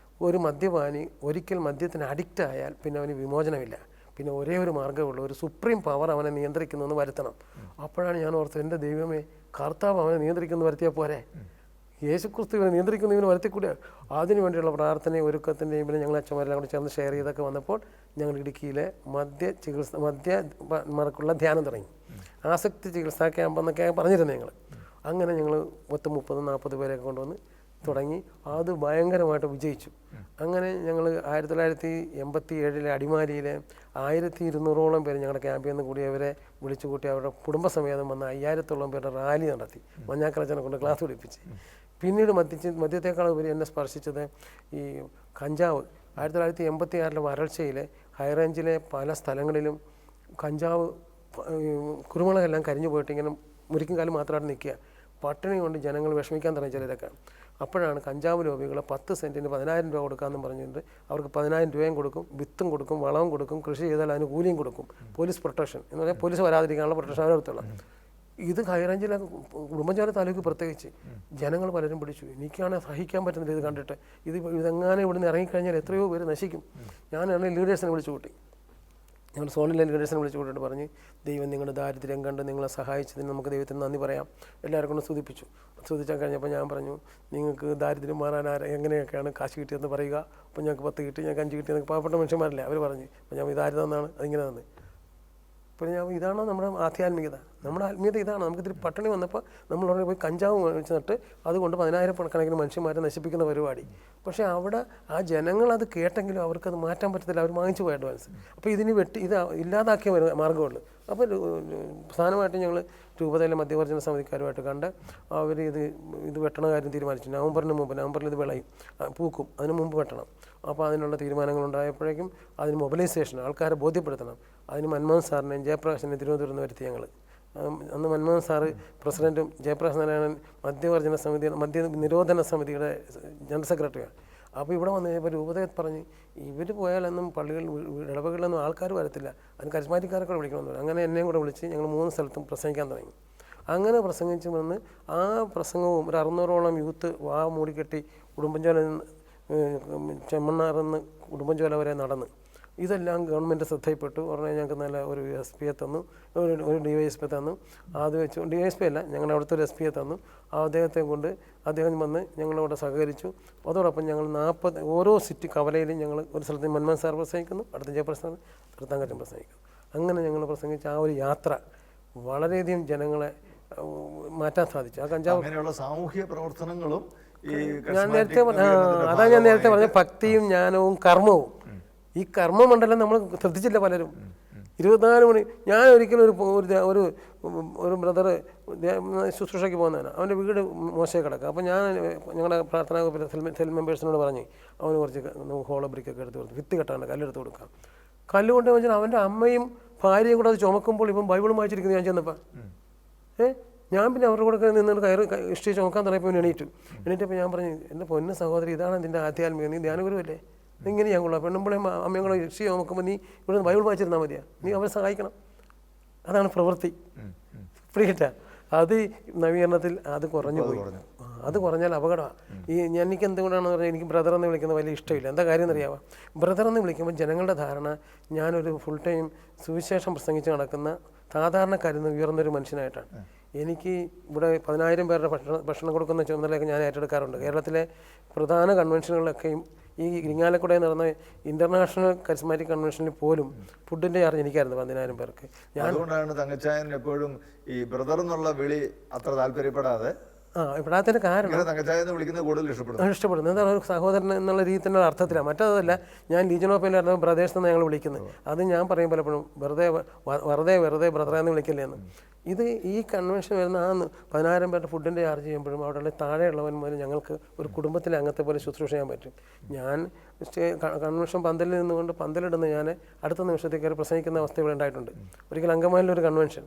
ഒരു മദ്യപാനി ഒരിക്കൽ മദ്യത്തിന് അഡിക്റ്റ് ആയാൽ പിന്നെ അവന് വിമോചനമില്ല. പിന്നെ ഒരേ ഒരു മാർഗ്ഗമുള്ളൂ, ഒരു സുപ്രീം പവർ അവനെ നിയന്ത്രിക്കുന്നതെന്ന് വരുത്തണം. അപ്പോഴാണ് ഞാൻ ഓർത്തത്, എൻ്റെ ദൈവമേ, കർത്താവ് അവനെ നിയന്ത്രിക്കുന്നു വരുത്തിയാൽ പോരെ, യേശുക്രിസ്തു ഇവനെ നിയന്ത്രിക്കുന്ന ഇവന് വരുത്തിക്കൂടെ? അതിനു വേണ്ടിയുള്ള പ്രാർത്ഥനയും ഒരുക്കത്തിൻ്റെയും പിന്നെ ഞങ്ങൾ അച്ഛന്മാരെല്ലാം കൂടി ചേർന്ന് ഷെയർ ചെയ്തൊക്കെ വന്നപ്പോൾ ഞങ്ങൾ ഇടുക്കിയിലെ മദ്യമാർക്കുള്ള ധ്യാനം തുടങ്ങി. ആസക്തി ചികിത്സാ ക്യാമ്പ് എന്നൊക്കെ പറഞ്ഞിരുന്നു ഞങ്ങൾ. അങ്ങനെ ഞങ്ങൾ 30-40 പേരെയൊക്കെ കൊണ്ടുവന്ന് തുടങ്ങി. അത് ഭയങ്കരമായിട്ട് വിജയിച്ചു. അങ്ങനെ ഞങ്ങൾ 1987 അടിമാലിയിലെ 1200ഓളം പേര് ഞങ്ങളുടെ ക്യാമ്പിൽ നിന്ന് കൂടിയവരെ വിളിച്ചു കൂട്ടി അവരുടെ കുടുംബസമേതം വന്ന് 5000ഓളം പേരുടെ റാലി നടത്തി. മഞ്ഞാക്കലച്ചനെ കൊണ്ട് ക്ലാസ് പഠിപ്പിച്ച്. പിന്നീട് മദ്യത്തേക്കാൾ ഉപരി എന്നെ സ്പർശിച്ചത് ഈ കഞ്ചാവ്. 1986 വരൾച്ചയിൽ ഹൈറേഞ്ചിലെ പല സ്ഥലങ്ങളിലും കഞ്ചാവ് കുരുമുളകെല്ലാം കരിഞ്ഞു പോയിട്ട് ഇങ്ങനെ മുരിക്കും കാലം മാത്രമായിട്ട് നിൽക്കുക. പട്ടിണി കൊണ്ട് ജനങ്ങൾ വിഷമിക്കാൻ തുടങ്ങി ചിലരൊക്കെ. അപ്പോഴാണ് കഞ്ചാവ് ലോബികൾ 10 സെൻറ്റിന് 10,000 രൂപ കൊടുക്കാമെന്ന് പറഞ്ഞിട്ട് അവർക്ക് 10,000 രൂപയും കൊടുക്കും, വിത്തും കൊടുക്കും, വളവും കൊടുക്കും, കൃഷി ചെയ്താൽ അതിന് കൂലിയും കൊടുക്കും. പോലീസ് പ്രൊട്ടക്ഷൻ എന്ന് പറഞ്ഞാൽ പോലീസ് വരാതിരിക്കാനുള്ള പ്രൊട്ടക്ഷൻ അവരടുത്തുള്ള. ഇത് ഹൈറേഞ്ചിലെ ഉടുമ്പൻചോല താലൂക്ക് പ്രത്യേകിച്ച് ജനങ്ങൾ പലരും പിടിച്ചു. എനിക്കാണ് സഹിക്കാൻ പറ്റുന്നില്ല ഇത് കണ്ടിട്ട്. ഇതെങ്ങനെ ഇവിടുന്ന് ഇറങ്ങിക്കഴിഞ്ഞാൽ എത്രയോ പേര് നശിക്കും. ഞാനാണെങ്കിൽ ലീഡേഴ്സിനെ വിളിച്ചു കൂട്ടി. ഞങ്ങൾ സോണിലെ ലീഡേഴ്സിനെ വിളിച്ചു കൂട്ടിയിട്ട് പറഞ്ഞ് ദൈവം നിങ്ങളുടെ ദാരിദ്ര്യം കണ്ട് നിങ്ങളെ സഹായിച്ചതിന് നമുക്ക് ദൈവത്തിന് നന്ദി പറയാം. എല്ലാവർക്കും കൊണ്ട് സ്തുതിപ്പിച്ചു. സ്തുതിച്ചാൽ കഴിഞ്ഞപ്പോൾ ഞാൻ പറഞ്ഞു, നിങ്ങൾക്ക് ദാരിദ്ര്യം മാറാൻ എങ്ങനെയൊക്കെയാണ് കാശ് കിട്ടിയതെന്ന് പറയുക. അപ്പോൾ ഞങ്ങൾക്ക് 10 കിട്ടി, ഞങ്ങൾക്ക് 5 കിട്ടി. ഞങ്ങൾക്ക് പാവപ്പെട്ട മനുഷ്യന്മാരല്ലേ അവർ പറഞ്ഞു. അപ്പോൾ ഞാൻ ഇതായിരുന്നു തന്നാണ് അതിങ്ങനെ തന്നെ. അപ്പോൾ ഞാൻ ഇതാണോ നമ്മുടെ ആധ്യാത്മികത? നമ്മുടെ ആത്മീയത ഇതാണ്. നമുക്കിതിരി പട്ടിണി വന്നപ്പോൾ നമ്മൾ അവിടെ പോയി കഞ്ചാവ് മേടിച്ച് നട്ട് അതുകൊണ്ട് 10,000 കണക്കിന് മനുഷ്യന്മാരെ നശിപ്പിക്കുന്ന പരിപാടി. പക്ഷേ അവിടെ ആ ജനങ്ങൾ അത് കേട്ടെങ്കിലും അവർക്കത് മാറ്റാൻ പറ്റത്തില്ല. അവർ വാങ്ങിച്ചു പോയ അഡ്വാൻസ്. അപ്പോൾ ഇതിന് ഇത് ഇല്ലാതാക്കിയ മാർഗ്ഗമുള്ളൂ. അപ്പോൾ പ്രധാനമായിട്ടും ഞങ്ങൾ രൂപതയിലെ മധ്യവർജന സമിതിക്കാരുമായിട്ട് കണ്ട് അവർ ഇത് വെട്ടണ കാര്യം തീരുമാനിച്ചു. നവംബറിൽ ഇത് വിളയും, പൂക്കും, അതിന് മുമ്പ് വെട്ടണം. അപ്പോൾ അതിനുള്ള തീരുമാനങ്ങളുണ്ടായപ്പോഴേക്കും അതിന് മൊബിലൈസേഷൻ, ആൾക്കാരെ ബോധ്യപ്പെടുത്തണം. അതിന് മൻമോഹൻ സാറിനെയും ജയപ്രകാശിനെയും തിരുവനന്തപുരത്ത് നിന്ന് വരുത്തി ഞങ്ങൾ. അന്ന് മൻമോഹൻ സാറ് പ്രസിഡൻറ്റും ജയപ്രകാശ് നാരായണൻ മദ്യവർജന സമിതി നിരോധന സമിതിയുടെ ജനറൽ സെക്രട്ടറിയാണ്. അപ്പോൾ ഇവിടെ വന്നു കഴിഞ്ഞപ്പോൾ രൂപതയെ പറഞ്ഞ് ഇവർ പോയാലൊന്നും പള്ളികളിൽ ഇടവകളിലൊന്നും ആൾക്കാർ വരത്തില്ല, അതിന് കരിസ്മാറ്റിക്കാരൊക്കെ വിളിക്കണമെന്ന് പറഞ്ഞു. അങ്ങനെ എന്നെയും കൂടെ വിളിച്ച് ഞങ്ങൾ 3 സ്ഥലത്തും പ്രസംഗിക്കാൻ തുടങ്ങി. അങ്ങനെ പ്രസംഗിച്ച് വന്ന് ആ പ്രസംഗവും ഒരു 600ഓളം യൂത്ത് മൂടിക്കെട്ടി ഉടുമ്പൻചോല ചെമ്മണ്ണാറെന്ന് ഉടുമ്പൻചോല വരെ നടന്ന് ഇതെല്ലാം ഗവൺമെൻറ് ശ്രദ്ധയിൽപ്പെട്ടു. ഉടനെ ഞങ്ങൾക്ക് നല്ല ഒരു SP തന്നു, ഒരു DYSP തന്നു. അത് വെച്ച് DYSP അല്ല, ഞങ്ങളുടെ അവിടുത്തെ ഒരു SP തന്നു. അദ്ദേഹത്തെ കൊണ്ട് അദ്ദേഹം വന്ന് ഞങ്ങളോട് സഹകരിച്ചു. അതോടൊപ്പം ഞങ്ങൾ 40 ഓരോ സിറ്റി കവലയിലും ഞങ്ങൾ ഒരു സ്ഥലത്ത് മൻമോഹൻ സാർ പ്രസംഗിക്കുന്നു, അടുത്ത ജയപ്രസാദ്, തൃത്താങ്കറ്റം പ്രസംഗിക്കുന്നു. അങ്ങനെ ഞങ്ങൾ പ്രസംഗിച്ച ആ ഒരു യാത്ര വളരെയധികം ജനങ്ങളെ മാറ്റാൻ സാധിച്ചു. ആ കഞ്ചാവ് അങ്ങനെയുള്ള സാമൂഹ്യ പ്രവർത്തനങ്ങളും ഞാൻ നേരത്തെ ഞാൻ നേരത്തെ പറഞ്ഞ ഭക്തിയും ജ്ഞാനവും കർമ്മവും. ഈ കർമ്മമണ്ഡലം നമ്മൾ ശ്രദ്ധിച്ചില്ല പലരും. 24 മണി. ഞാൻ ഒരിക്കലും ഒരു ബ്രദർ ശുശ്രൂഷയ്ക്ക് പോകുന്നതാണ്. അവൻ്റെ വീട് മോശമായി കിടക്കുക. അപ്പോൾ ഞാൻ ഞങ്ങളുടെ പ്രാർത്ഥനാ സെൽ മെമ്പേഴ്സിനോട് പറഞ്ഞ് അവന് കുറച്ച് ഹോളോ ബ്രിക്കൊക്കെ എടുത്ത് കൊടുത്തു, വിത്ത് കെട്ടാണ്ട് കല്ലെടുത്ത് കൊടുക്കാം. കല്ല് കൊണ്ട് വെച്ചാൽ അവൻ്റെ അമ്മയും ഭാര്യയും കൂടെ അത് ചുമക്കുമ്പോൾ ഇപ്പം ബൈബിളും വായിച്ചിരിക്കുന്നു. ഞാൻ ചെന്നപ്പോൾ ഞാൻ പിന്നെ അവരുടെ കൂടെ നിന്നിട്ട് ഇഷ്ടിച്ച് ചുമക്കാൻ തുടങ്ങിയപ്പോൾ എണീറ്റപ്പോൾ ഞാൻ പറഞ്ഞു, എൻ്റെ പൊന്നു സഹോദരി, ഇതാണ് നിൻ്റെ ആധ്യാത്മിക, നീ ധ്യാനഗുരുവല്ലേ, ഇങ്ങനെ ഞാൻ കൊള്ളാം. പെണ്ണുമ്പോഴേ അമ്മയും കൂടെ ഇഷ്ടി ചുമക്കുമ്പോൾ നീ ഇവിടെ ബൈബിൾ വായിച്ചിരുന്നാൽ മതിയാ, നീ അവരെ സഹായിക്കണം. അതാണ് പ്രവൃത്തി. പിടികിട്ടാ. അത് നവീകരണത്തിൽ അത് കുറഞ്ഞു പോയി. അത് കുറഞ്ഞാൽ അപകടമാണ്. എനിക്ക് എന്തുകൊണ്ടാണെന്ന് പറഞ്ഞാൽ എനിക്ക് ബ്രദർ എന്ന് വിളിക്കുന്നത് വലിയ ഇഷ്ടമില്ല. എന്താ കാര്യം എന്നറിയാമോ? ബ്രദർ എന്ന് വിളിക്കുമ്പോൾ ജനങ്ങളുടെ ധാരണ ഞാനൊരു ഫുൾ ടൈം സുവിശേഷം പ്രസംഗിച്ച് നടക്കുന്ന സാധാരണക്കാരിൽ നിന്ന് ഉയർന്നൊരു മനുഷ്യനായിട്ടാണ്. എനിക്ക് ഇവിടെ 10,000 പേരുടെ ഭക്ഷണം കൊടുക്കുന്ന ചുമതലയൊക്കെ ഞാൻ ഏറ്റെടുക്കാറുണ്ട്. കേരളത്തിലെ പ്രധാന കൺവെൻഷനുകളിലൊക്കെയും ഈ ഇരിങ്ങാലക്കുടയിൽ നടന്ന ഇൻ്റർനാഷണൽ കരിസ്മാറ്റിക് കൺവെൻഷനിൽ പോലും ഫുഡിൻ്റെ ചാർജ് എനിക്കായിരുന്നു 10,000 പേർക്ക്. അതുകൊണ്ടാണ് തങ്കച്ചായൻ എപ്പോഴും ഈ ബ്രദർ എന്നുള്ള വിളി അത്ര താല്പര്യപ്പെടാതെ ഇവിടാത്തതിൻ്റെ കാരണം ഇഷ്ടപ്പെടുന്നു. എന്താണ് ഒരു സഹോദരൻ എന്നുള്ള രീതി തന്നെ അർത്ഥത്തിലാണ്. മറ്റതല്ല, ഞാൻ ലീജൻ ഓഫ് ഫെയിലിയർ ബ്രദേഴ്സ് എന്ന് ഞങ്ങൾ വിളിക്കുന്നത്. അത് ഞാൻ പറയും പലപ്പോഴും, വെറുതെ ബ്രദറെന്ന് വിളിക്കില്ലേ എന്ന്. ഇത് ഈ കൺവെൻഷൻ വരുന്ന 10,000 പേരുടെ ഫുഡിൻ്റെ ചാർജ് ചെയ്യുമ്പോഴും അവിടെയുള്ള താഴെയുള്ളവന്മാർ ഞങ്ങൾക്ക് ഒരു കുടുംബത്തിലെ അംഗത്തെ പോലെ ശുശ്രൂഷ ചെയ്യാൻ പറ്റും. ഞാൻ കൺവെൻഷൻ പന്തലിൽ നിന്നുകൊണ്ട് പന്തലിടുന്ന ഞാൻ അടുത്ത നിമിഷത്തേക്ക് കയറി പ്രസംഗിക്കുന്ന അവസ്ഥ ഇവിടെ ഉണ്ടായിട്ടുണ്ട്. ഒരിക്കൽ അങ്കമാലിയിലൊരു കൺവെൻഷൻ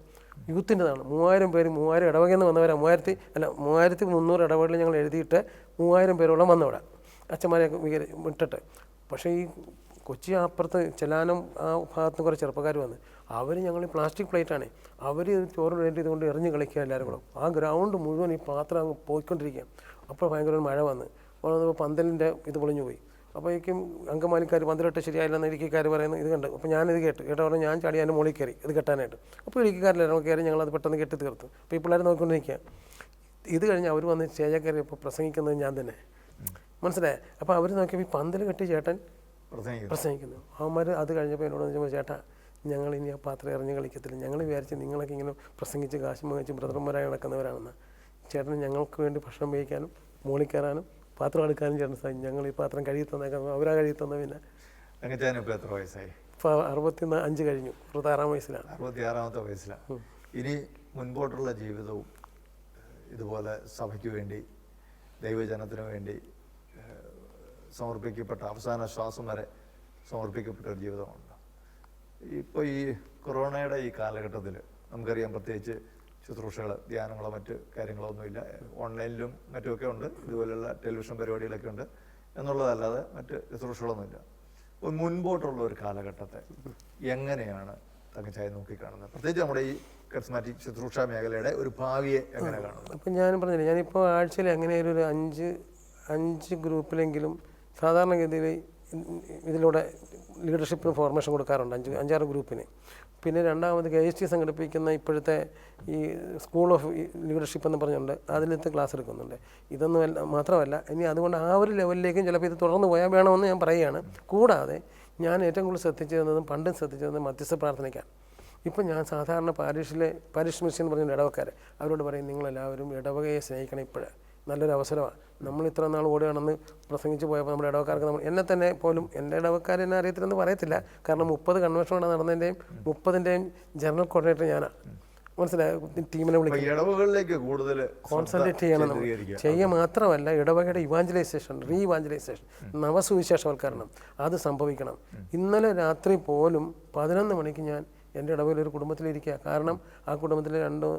യൂത്തിൻ്റെതാണ്. 3,000 പേര് 3,000 ഇടവകയിൽ നിന്ന് വന്നവരാണ്. 3,300 ഇടവകളിൽ ഞങ്ങൾ എഴുതിയിട്ട് 3,000 പേരോളം വന്നവിടെ അച്ഛന്മാരെ വിട്ടിട്ട്. പക്ഷേ ഈ കൊച്ചി അപ്പുറത്ത് ചെല്ലാനം ആ ഭാഗത്ത് കുറേ ചെറുപ്പക്കാർ വന്ന് അവർ ഞങ്ങൾ പ്ലാസ്റ്റിക് പ്ലേറ്റാണ് അവർ ചോറ് വേണ്ടി ഇതുകൊണ്ട് എറിഞ്ഞ് കളിക്കുക എല്ലാവരും കൂടെ. ആ ഗ്രൗണ്ട് മുഴുവൻ ഈ പാത്രം അങ്ങ് പോയിക്കൊണ്ടിരിക്കുക. അപ്പോൾ ഭയങ്കര ഒരു മഴ വന്നപ്പോൾ പന്തലിൻ്റെ ഇത് പൊളിഞ്ഞു പോയി. അപ്പോഴേക്കും അങ്കമാലിക്കാർ പന്തലിട്ട് ശരിയായില്ലെന്ന് ഇടുക്കിക്കാർ പറയുന്നത് ഇത് കണ്ട്. അപ്പോൾ ഞാനിത് കേട്ട പറഞ്ഞാൽ ഞാൻ ചാടി അതിൻ്റെ മുകളിൽ കയറി ഇത് കെട്ടാനായിട്ട്. അപ്പോൾ ഇടുക്കിക്കാരെല്ലാം കയറി ഞങ്ങളത് പെട്ടെന്ന് കെട്ടി തീർത്തു. അപ്പോൾ ഈ പിള്ളേർ നോക്കിക്കൊണ്ടിരിക്കുക. ഇത് കഴിഞ്ഞ് അവർ വന്ന് സ്റ്റേജിൽ കയറി ഇപ്പോൾ പ്രസംഗിക്കുന്നത് ഞാൻ തന്നെ, മനസ്സിലായി. അപ്പോൾ അവർ നോക്കിയപ്പോൾ ഈ പന്തൽ കെട്ടി ചേട്ടൻ പ്രസംഗിക്കുന്നു. അവന്മാർ അത് കഴിഞ്ഞപ്പോൾ എന്നോട് ചോദിച്ചപ്പോൾ, ചേട്ടാ ഞങ്ങൾ ഇനി ആ പാത്രം എറിഞ്ഞ് കളിക്കത്തില്ല, ഞങ്ങൾ വിചാരിച്ച് നിങ്ങളൊക്കെ ഇങ്ങനെ പ്രസംഗിച്ച് കാശ് വാങ്ങിച്ച് ബ്രദർമാരായി നടക്കുന്നവരാണെന്ന്. ചേട്ടന് ഞങ്ങൾക്ക് വേണ്ടി ഭക്ഷണം വേവിക്കാനും മുകളിൽ കയറാനും പാത്രം എടുക്കാനും ചേട്ടൻ സാധിക്കും. ഞങ്ങൾ ഈ പാത്രം കഴുകി തന്നേക്കാം, അവരാ കഴുകി തന്ന. പിന്നെ തങ്കച്ചാനിപ്പോൾ എത്ര വയസ്സായി? ഇപ്പോൾ 65 കഴിഞ്ഞു, 66 വയസ്സിലാണ്. 66-ാമത്തെ വയസ്സിലാണ്. ഇനി മുൻപോട്ടുള്ള ജീവിതവും ഇതുപോലെ സഭയ്ക്ക് വേണ്ടി, ദൈവജനത്തിനു വേണ്ടി സമർപ്പിക്കപ്പെട്ട, അവസാന ശ്വാസം വരെ സമർപ്പിക്കപ്പെട്ട ഒരു ജീവിതമുണ്ട്. ഇപ്പോൾ ഈ കൊറോണയുടെ ഈ കാലഘട്ടത്തിൽ നമുക്കറിയാം, പ്രത്യേകിച്ച് ശുശ്രൂഷകൾ, ധ്യാനങ്ങളോ മറ്റ് കാര്യങ്ങളോ ഒന്നുമില്ല. ഓൺലൈനിലും മറ്റുമൊക്കെ ഉണ്ട്, ഇതുപോലെയുള്ള ടെലിവിഷൻ പരിപാടികളൊക്കെ ഉണ്ട് എന്നുള്ളതല്ലാതെ മറ്റ് ശുശ്രൂഷകളൊന്നുമില്ല. അപ്പോൾ മുൻപോട്ടുള്ള ഒരു കാലഘട്ടത്തെ എങ്ങനെയാണ് തങ്കച്ചായ നോക്കിക്കാണുന്നത്? പ്രത്യേകിച്ച് നമ്മുടെ ഈ കരിസ്മാറ്റിക് ശുശ്രൂഷ മേഖലയുടെ ഒരു ഭാവിയെ എങ്ങനെ കാണുന്നത്? അപ്പം ഞാൻ പറഞ്ഞില്ല, ഞാനിപ്പോൾ ആഴ്ചയിൽ എങ്ങനെയായാലും ഒരു 5 ഗ്രൂപ്പിലെങ്കിലും സാധാരണഗതിയിൽ ഇതിലൂടെ ലീഡർഷിപ്പിന് ഫോർമേഷൻ കൊടുക്കാറുണ്ട്, 5-6 ഗ്രൂപ്പിന്. പിന്നെ രണ്ടാമത് KHT സംഘടിപ്പിക്കുന്ന ഇപ്പോഴത്തെ ഈ സ്കൂൾ ഓഫ് ലീഡർഷിപ്പ് എന്ന് പറഞ്ഞുകൊണ്ട് അതിലത്തെ ക്ലാസ് എടുക്കുന്നുണ്ട്. ഇതൊന്നും മാത്രമല്ല, ഇനി അതുകൊണ്ട് ആ ഒരു ലെവലിലേക്കും ചിലപ്പോൾ ഇത് തുടർന്ന് പോയാൽ വേണമെന്ന് ഞാൻ പറയുകയാണ്. കൂടാതെ ഞാൻ ഏറ്റവും കൂടുതൽ ശ്രദ്ധിച്ചിരുന്നതും പണ്ടും ശ്രദ്ധിച്ചിരുന്നതും മധ്യസ്ഥ പ്രാർത്ഥനയ്ക്കാണ്. ഇപ്പം ഞാൻ സാധാരണ പാരിഷ് മിഷൻ എന്ന് പറഞ്ഞ ഇടവക്കാർ അവരോട് പറയും, നിങ്ങളെല്ലാവരും ഇടവകയെ സ്നേഹിക്കണം. ഇപ്പോഴേ നല്ലൊരു അവസരമാണ്. നമ്മൾ ഇത്ര നാൾ ഓടി നടന്ന് പ്രസംഗിച്ച് പോയപ്പോൾ നമ്മുടെ ഇടവക്കാർക്ക്, നമ്മൾ എന്നെ തന്നെ പോലും, എൻ്റെ ഇടവക്കാർ എന്നെ അറിയത്തില്ലെന്ന് പറയത്തില്ല. കാരണം 30 കൺവെൻഷനാണ് നടന്നതിൻ്റെയും 30ൻ്റെയും ജനറൽ കോർഡിനേറ്റർ ഞാനാണ്. മനസ്സിലായ ടീമിനെ വിളിക്കും. ഇടവകളിലേക്ക് കൂടുതൽ കോൺസെൻട്രേറ്റ് ചെയ്യണം നമ്മൾ. ചെയ്യുക മാത്രമല്ല, ഇടവകയുടെ ഇവാഞ്ചലൈസേഷൻ, റീഇവാഞ്ചലൈസേഷൻ, നവസുവിശേഷവൽക്കരണം അത് സംഭവിക്കണം. ഇന്നലെ രാത്രി പോലും 11 മണിക്ക് ഞാൻ എൻ്റെ ഇടവകയിൽ ഒരു കുടുംബത്തിലിരിക്കുക. കാരണം ആ കുടുംബത്തിലെ 2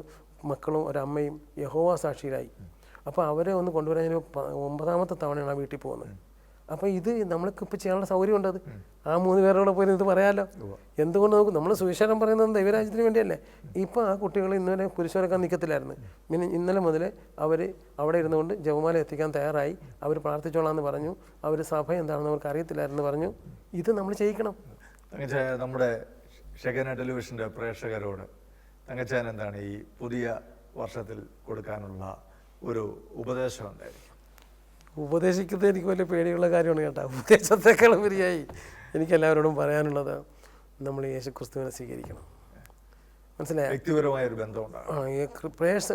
മക്കളും ഒരമ്മയും യഹോവ സാക്ഷിയിലായി. അപ്പോൾ അവരെ ഒന്ന് കൊണ്ടുവരാൻ 9ാമത്തെ തവണയാണ് ആ വീട്ടിൽ പോകുന്നത്. അപ്പോൾ ഇത് നമ്മൾക്ക് ഇപ്പോൾ ചെയ്യാനുള്ള സൗകര്യമുണ്ട്. അത് ആ 3 പേരോടെ പോയി ഇത് പറയാമല്ലോ. എന്തുകൊണ്ട് നോക്കും, നമ്മൾ സുവിശേഷം പറയുന്നത് ദൈവരാജ്യത്തിന് വേണ്ടിയല്ലേ. ഇപ്പോൾ ആ കുട്ടികൾ ഇന്നലെ കുരിശുവരക്കാൻ നിൽക്കത്തില്ലായിരുന്നു. പിന്നെ ഇന്നലെ മുതൽ അവർ അവിടെ ഇരുന്നുകൊണ്ട് ജപമാല എത്തിക്കാൻ തയ്യാറായി. അവർ പ്രാർത്ഥിച്ചോളാമെന്ന് പറഞ്ഞു. അവർ സഭ എന്താണെന്ന് അവർക്ക് അറിയത്തില്ലായിരുന്നു പറഞ്ഞു. ഇത് നമ്മൾ ചെയ്യിക്കണം. നമ്മുടെ ഷെഗന ടെലിവിഷൻ്റെ പ്രേക്ഷകരോട് തങ്കച്ചാൻ എന്താണ് ഈ പുതിയ വർഷത്തിൽ കൊടുക്കാനുള്ള ഒരു ഉപദേശം ഉണ്ടായിരിക്കും? ഉപദേശിക്കുന്നത് എനിക്ക് വലിയ പേടിയുള്ള കാര്യമാണ് കേട്ടോ. ഉപദേശത്തെക്കാളും ഉപരിയായി എനിക്കെല്ലാവരോടും പറയാനുള്ളത്, നമ്മൾ യേശുക്രിസ്തുവിനെ സ്വീകരിക്കണം. മനസ്സിലായ വ്യക്തിപരമായ ഒരു ബന്ധമുണ്ടാകണം.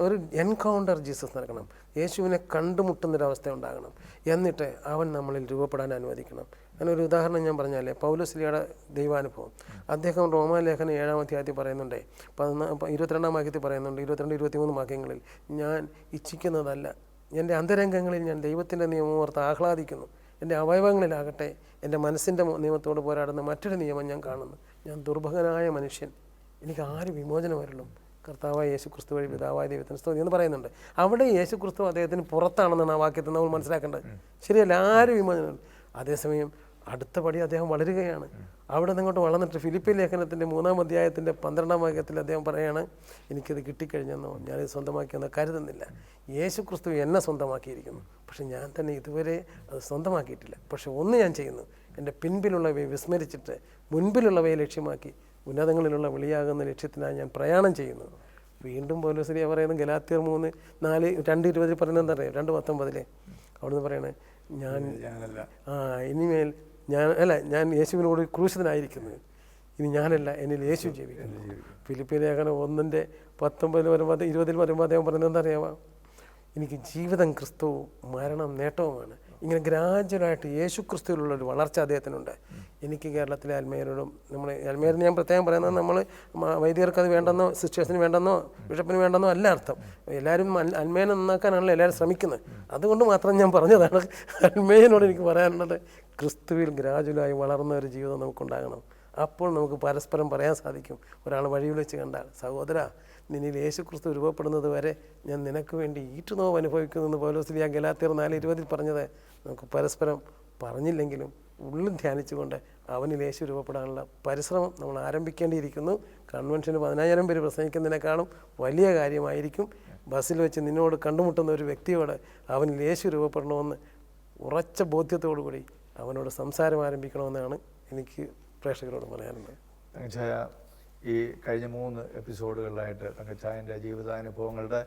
ഒരു എൻകൗണ്ടർ ജീസസ് നടക്കണം. യേശുവിനെ കണ്ടുമുട്ടുന്നൊരവസ്ഥ ഉണ്ടാകണം. എന്നിട്ട് അവൻ നമ്മളിൽ രൂപപ്പെടാൻ അനുവദിക്കണം. അതിനൊരു ഉദാഹരണം ഞാൻ പറഞ്ഞാലേ, പൗലോസ്ലിയുടെ ദൈവാനുഭവം. അദ്ദേഹം റോമാലേഖനം 7-ാം അധ്യായത്തിൽ പറയുന്നുണ്ട്, 22-ാം വാക്യത്തിൽ പറയുന്നുണ്ട്, 22-23 വാക്യങ്ങളിൽ, ഞാൻ ഇച്ഛിക്കുന്നതല്ല, എൻ്റെ അന്തരംഗങ്ങളിൽ ഞാൻ ദൈവത്തിൻ്റെ നിയമം ഓർത്ത് ആഹ്ലാദിക്കുന്നു. എൻ്റെ അവയവങ്ങളിലാകട്ടെ എൻ്റെ മനസ്സിൻ്റെ നിയമത്തോട് പോരാടുന്ന മറ്റൊരു നിയമം ഞാൻ കാണുന്നു. ഞാൻ ദുർഭകനായ മനുഷ്യൻ, എനിക്ക് ആര് വിമോചനം വരണം? കർത്താവായ യേശുക്രിസ്തു വഴി പിതാവായ ദൈവത്തിന് സ്തുതി എന്ന് പറയുന്നുണ്ട്. അവിടെ യേശുക്രിസ്തു അദ്ദേഹത്തിന് പുറത്താണെന്നാണ് ആ വാക്യത്തിൽ നമ്മൾ മനസ്സിലാക്കേണ്ടത്. ശരിയല്ല, ആര് വിമോചനം? അതേസമയം അടുത്ത പടി അദ്ദേഹം വളരുകയാണ്. അവിടെ നിന്നങ്ങോട്ട് വളർന്നിട്ട് ഫിലിപ്പി ലേഖനത്തിൻ്റെ 3-ാം അധ്യായത്തിൻ്റെ 12-ാം വാക്യത്തിൽ അദ്ദേഹം പറയുകയാണ്, എനിക്കത് കിട്ടിക്കഴിഞ്ഞെന്നോ ഞാനിത് സ്വന്തമാക്കിയെന്നോ കരുതുന്നില്ല. യേശുക്രിസ്തു എന്നെ സ്വന്തമാക്കിയിരിക്കുന്നു, പക്ഷെ ഞാൻ തന്നെ ഇതുവരെ അത് സ്വന്തമാക്കിയിട്ടില്ല. പക്ഷെ ഒന്ന് ഞാൻ ചെയ്യുന്നു, എൻ്റെ പിൻപിലുള്ളവയെ വിസ്മരിച്ചിട്ട് മുൻപിലുള്ളവയെ ലക്ഷ്യമാക്കി ഉന്നതങ്ങളിലുള്ള വിളിയാകുന്ന ലക്ഷ്യത്തിനായി ഞാൻ പ്രയാണം ചെയ്യുന്നു. വീണ്ടും പൗലോസ്ലീഹ പറയുന്നത് ഗലാത്യർ 3:2-20 പറയുന്നത് എന്താ പറയുക, 2:19 അവിടുന്ന് പറയണേ, ഇനിമേൽ ഞാൻ യേശുവിനോട് ക്രൂശിതനായിരിക്കുന്നു. ഇനി ഞാനല്ല, എന്നിൽ യേശു ജീവിക്കുന്നു. ഫിലിപ്പി ലേഖനം 1:19 വരുമ്പോൾ 20 വരുമ്പോൾ അദ്ദേഹം പറയുന്നത് എന്താ അറിയാമോ, എനിക്ക് ജീവിതം ക്രിസ്തുവും മരണം നേട്ടവുമാണ്. ഇങ്ങനെ ഗ്രാജുവലായിട്ട് യേശു ക്രിസ്തുവിലുള്ളൊരു വളർച്ച അദ്ദേഹത്തിനുണ്ട്. എനിക്ക് കേരളത്തിലെ അൽമേരോടും, നമ്മൾ അൽമേരിന് ഞാൻ പ്രത്യേകം പറയുന്നത്, നമ്മൾ വൈദികർക്ക് അത് വേണ്ടെന്നോ സിസ്റ്റേഴ്സിന് വേണ്ടെന്നോ ബിഷപ്പിന് വേണ്ടെന്നോ അല്ല അർത്ഥം. എല്ലാവരും അൽമേനെ നന്നാക്കാനാണല്ലോ എല്ലാവരും ശ്രമിക്കുന്നത്. അതുകൊണ്ട് മാത്രം ഞാൻ പറഞ്ഞതാണ്. അൽമേനോട് എനിക്ക് പറയാനുള്ളത്, ക്രിസ്തുവിൽ ഗ്രാജുവലായി വളർന്ന ഒരു ജീവിതം നമുക്കുണ്ടാകണം. അപ്പോൾ നമുക്ക് പരസ്പരം പറയാൻ സാധിക്കും. ഒരാൾ വഴിയിൽ വെച്ച് കണ്ടാൽ, സഹോദര, നിന്നിൽ യേശു ക്രിസ്തു രൂപപ്പെടുന്നത് വരെ ഞാൻ നിനക്ക് വേണ്ടി ഈറ്റുനോവ് അനുഭവിക്കുന്നെന്ന് പൗലോസ്ലീഹ ഗലാത്യർ 4:20 പറഞ്ഞത് നമുക്ക് പരസ്പരം പറഞ്ഞില്ലെങ്കിലും ഉള്ളിൽ ധ്യാനിച്ചുകൊണ്ട് അവനിൽ യേശു രൂപപ്പെടാനുള്ള പരിശ്രമം നമ്മൾ ആരംഭിക്കേണ്ടിയിരിക്കുന്നു. കൺവെൻഷന് 10,000 പേര് പ്രസംഗിക്കുന്നതിനേക്കാളും വലിയ കാര്യമായിരിക്കും ബസ്സിൽ വെച്ച് നിന്നോട് കണ്ടുമുട്ടുന്ന ഒരു വ്യക്തിയോട് അവനിൽ യേശു രൂപപ്പെടണമെന്ന് ഉറച്ച ബോധ്യത്തോടു കൂടി അവനോട് സംസാരം ആരംഭിക്കണമെന്നാണ് എനിക്ക് പ്രേക്ഷകരോട് പറയാനുള്ളത്. തങ്കച്ചായ, ഈ കഴിഞ്ഞ 3 എപ്പിസോഡുകളിലായിട്ട് തങ്കച്ചായൻ്റെ ജീവിതാനുഭവങ്ങളുടെ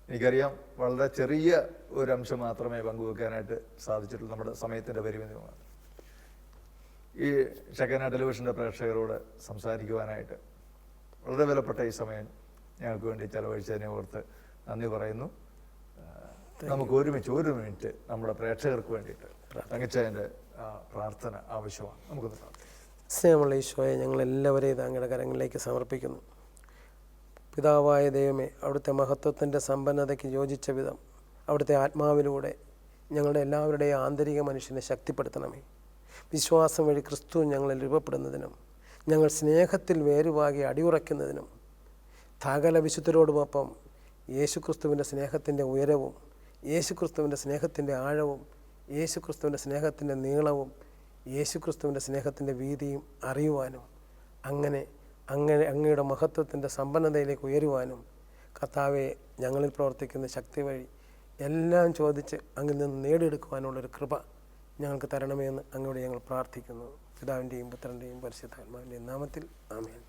എനിക്കറിയാം വളരെ ചെറിയ ഒരു അംശം മാത്രമേ പങ്കുവെക്കാനായിട്ട് സാധിച്ചിട്ടുള്ളൂ. നമ്മുടെ സമയത്തിൻ്റെ പരിമിതിയുമാണ്. ഈ ഷെഗന ടെലിവിഷൻ്റെ പ്രേക്ഷകരോട് സംസാരിക്കുവാനായിട്ട് വളരെ വിലപ്പെട്ട ഈ സമയം ഞങ്ങൾക്ക് വേണ്ടി ചെലവഴിച്ചതിനെ ഓർത്ത് നന്ദി പറയുന്നു. നമുക്ക് ഒരുമിച്ച് 1 മിനിറ്റ് നമ്മുടെ പ്രേക്ഷകർക്ക് വേണ്ടിയിട്ട് തങ്കച്ചൻ്റെ പ്രാർത്ഥന ആവശ്യമാണ്. നമുക്കൊന്ന് പ്രാർത്ഥിക്കാം. സ്നേഹമുള്ള ഈശോയെ, ഞങ്ങളെല്ലാവരെയും അങ്ങയുടെ കരങ്ങളിലേക്ക് സമർപ്പിക്കുന്നു. പിതാവായ ദൈവമേ, അവിടുത്തെ മഹത്വത്തിൻ്റെ സമ്പന്നതയ്ക്ക് യോജിച്ച വിധം അവിടുത്തെ ആത്മാവിലൂടെ ഞങ്ങളുടെ എല്ലാവരുടെയും ആന്തരിക മനുഷ്യനെ ശക്തിപ്പെടുത്തണമേ. വിശ്വാസം വഴി ക്രിസ്തു ഞങ്ങളിൽ രൂപപ്പെടുന്നതിനും ഞങ്ങൾ സ്നേഹത്തിൽ വേരുവാകി അടിയുറയ്ക്കുന്നതിനും സകല വിശുദ്ധരോടുമൊപ്പം യേശുക്രിസ്തുവിൻ്റെ സ്നേഹത്തിൻ്റെ ഉയരവും യേശുക്രിസ്തുവിൻ്റെ സ്നേഹത്തിൻ്റെ ആഴവും യേശുക്രിസ്തുവിൻ്റെ സ്നേഹത്തിൻ്റെ നീളവും യേശുക്രിസ്തുവിൻ്റെ സ്നേഹത്തിൻ്റെ വീതിയും അറിയുവാനും അങ്ങനെ അങ്ങയുടെ മഹത്വത്തിൻ്റെ സമ്പന്നതയിലേക്ക് ഉയരുവാനും കർത്താവെ, ഞങ്ങളിൽ പ്രവർത്തിക്കുന്ന ശക്തി വഴി എല്ലാം ചോദിച്ച് അങ്ങിൽ നിന്ന് നേടിയെടുക്കുവാനുള്ളൊരു കൃപ ഞങ്ങൾക്ക് തരണമേ എന്ന് അങ്ങോട്ട് ഞങ്ങൾ പ്രാർത്ഥിക്കുന്നു. പിതാവിൻ്റെയും പുത്രൻ്റെയും പരിശുദ്ധാത്മാവിൻ്റെയും നാമത്തിൽ ആമേൻ.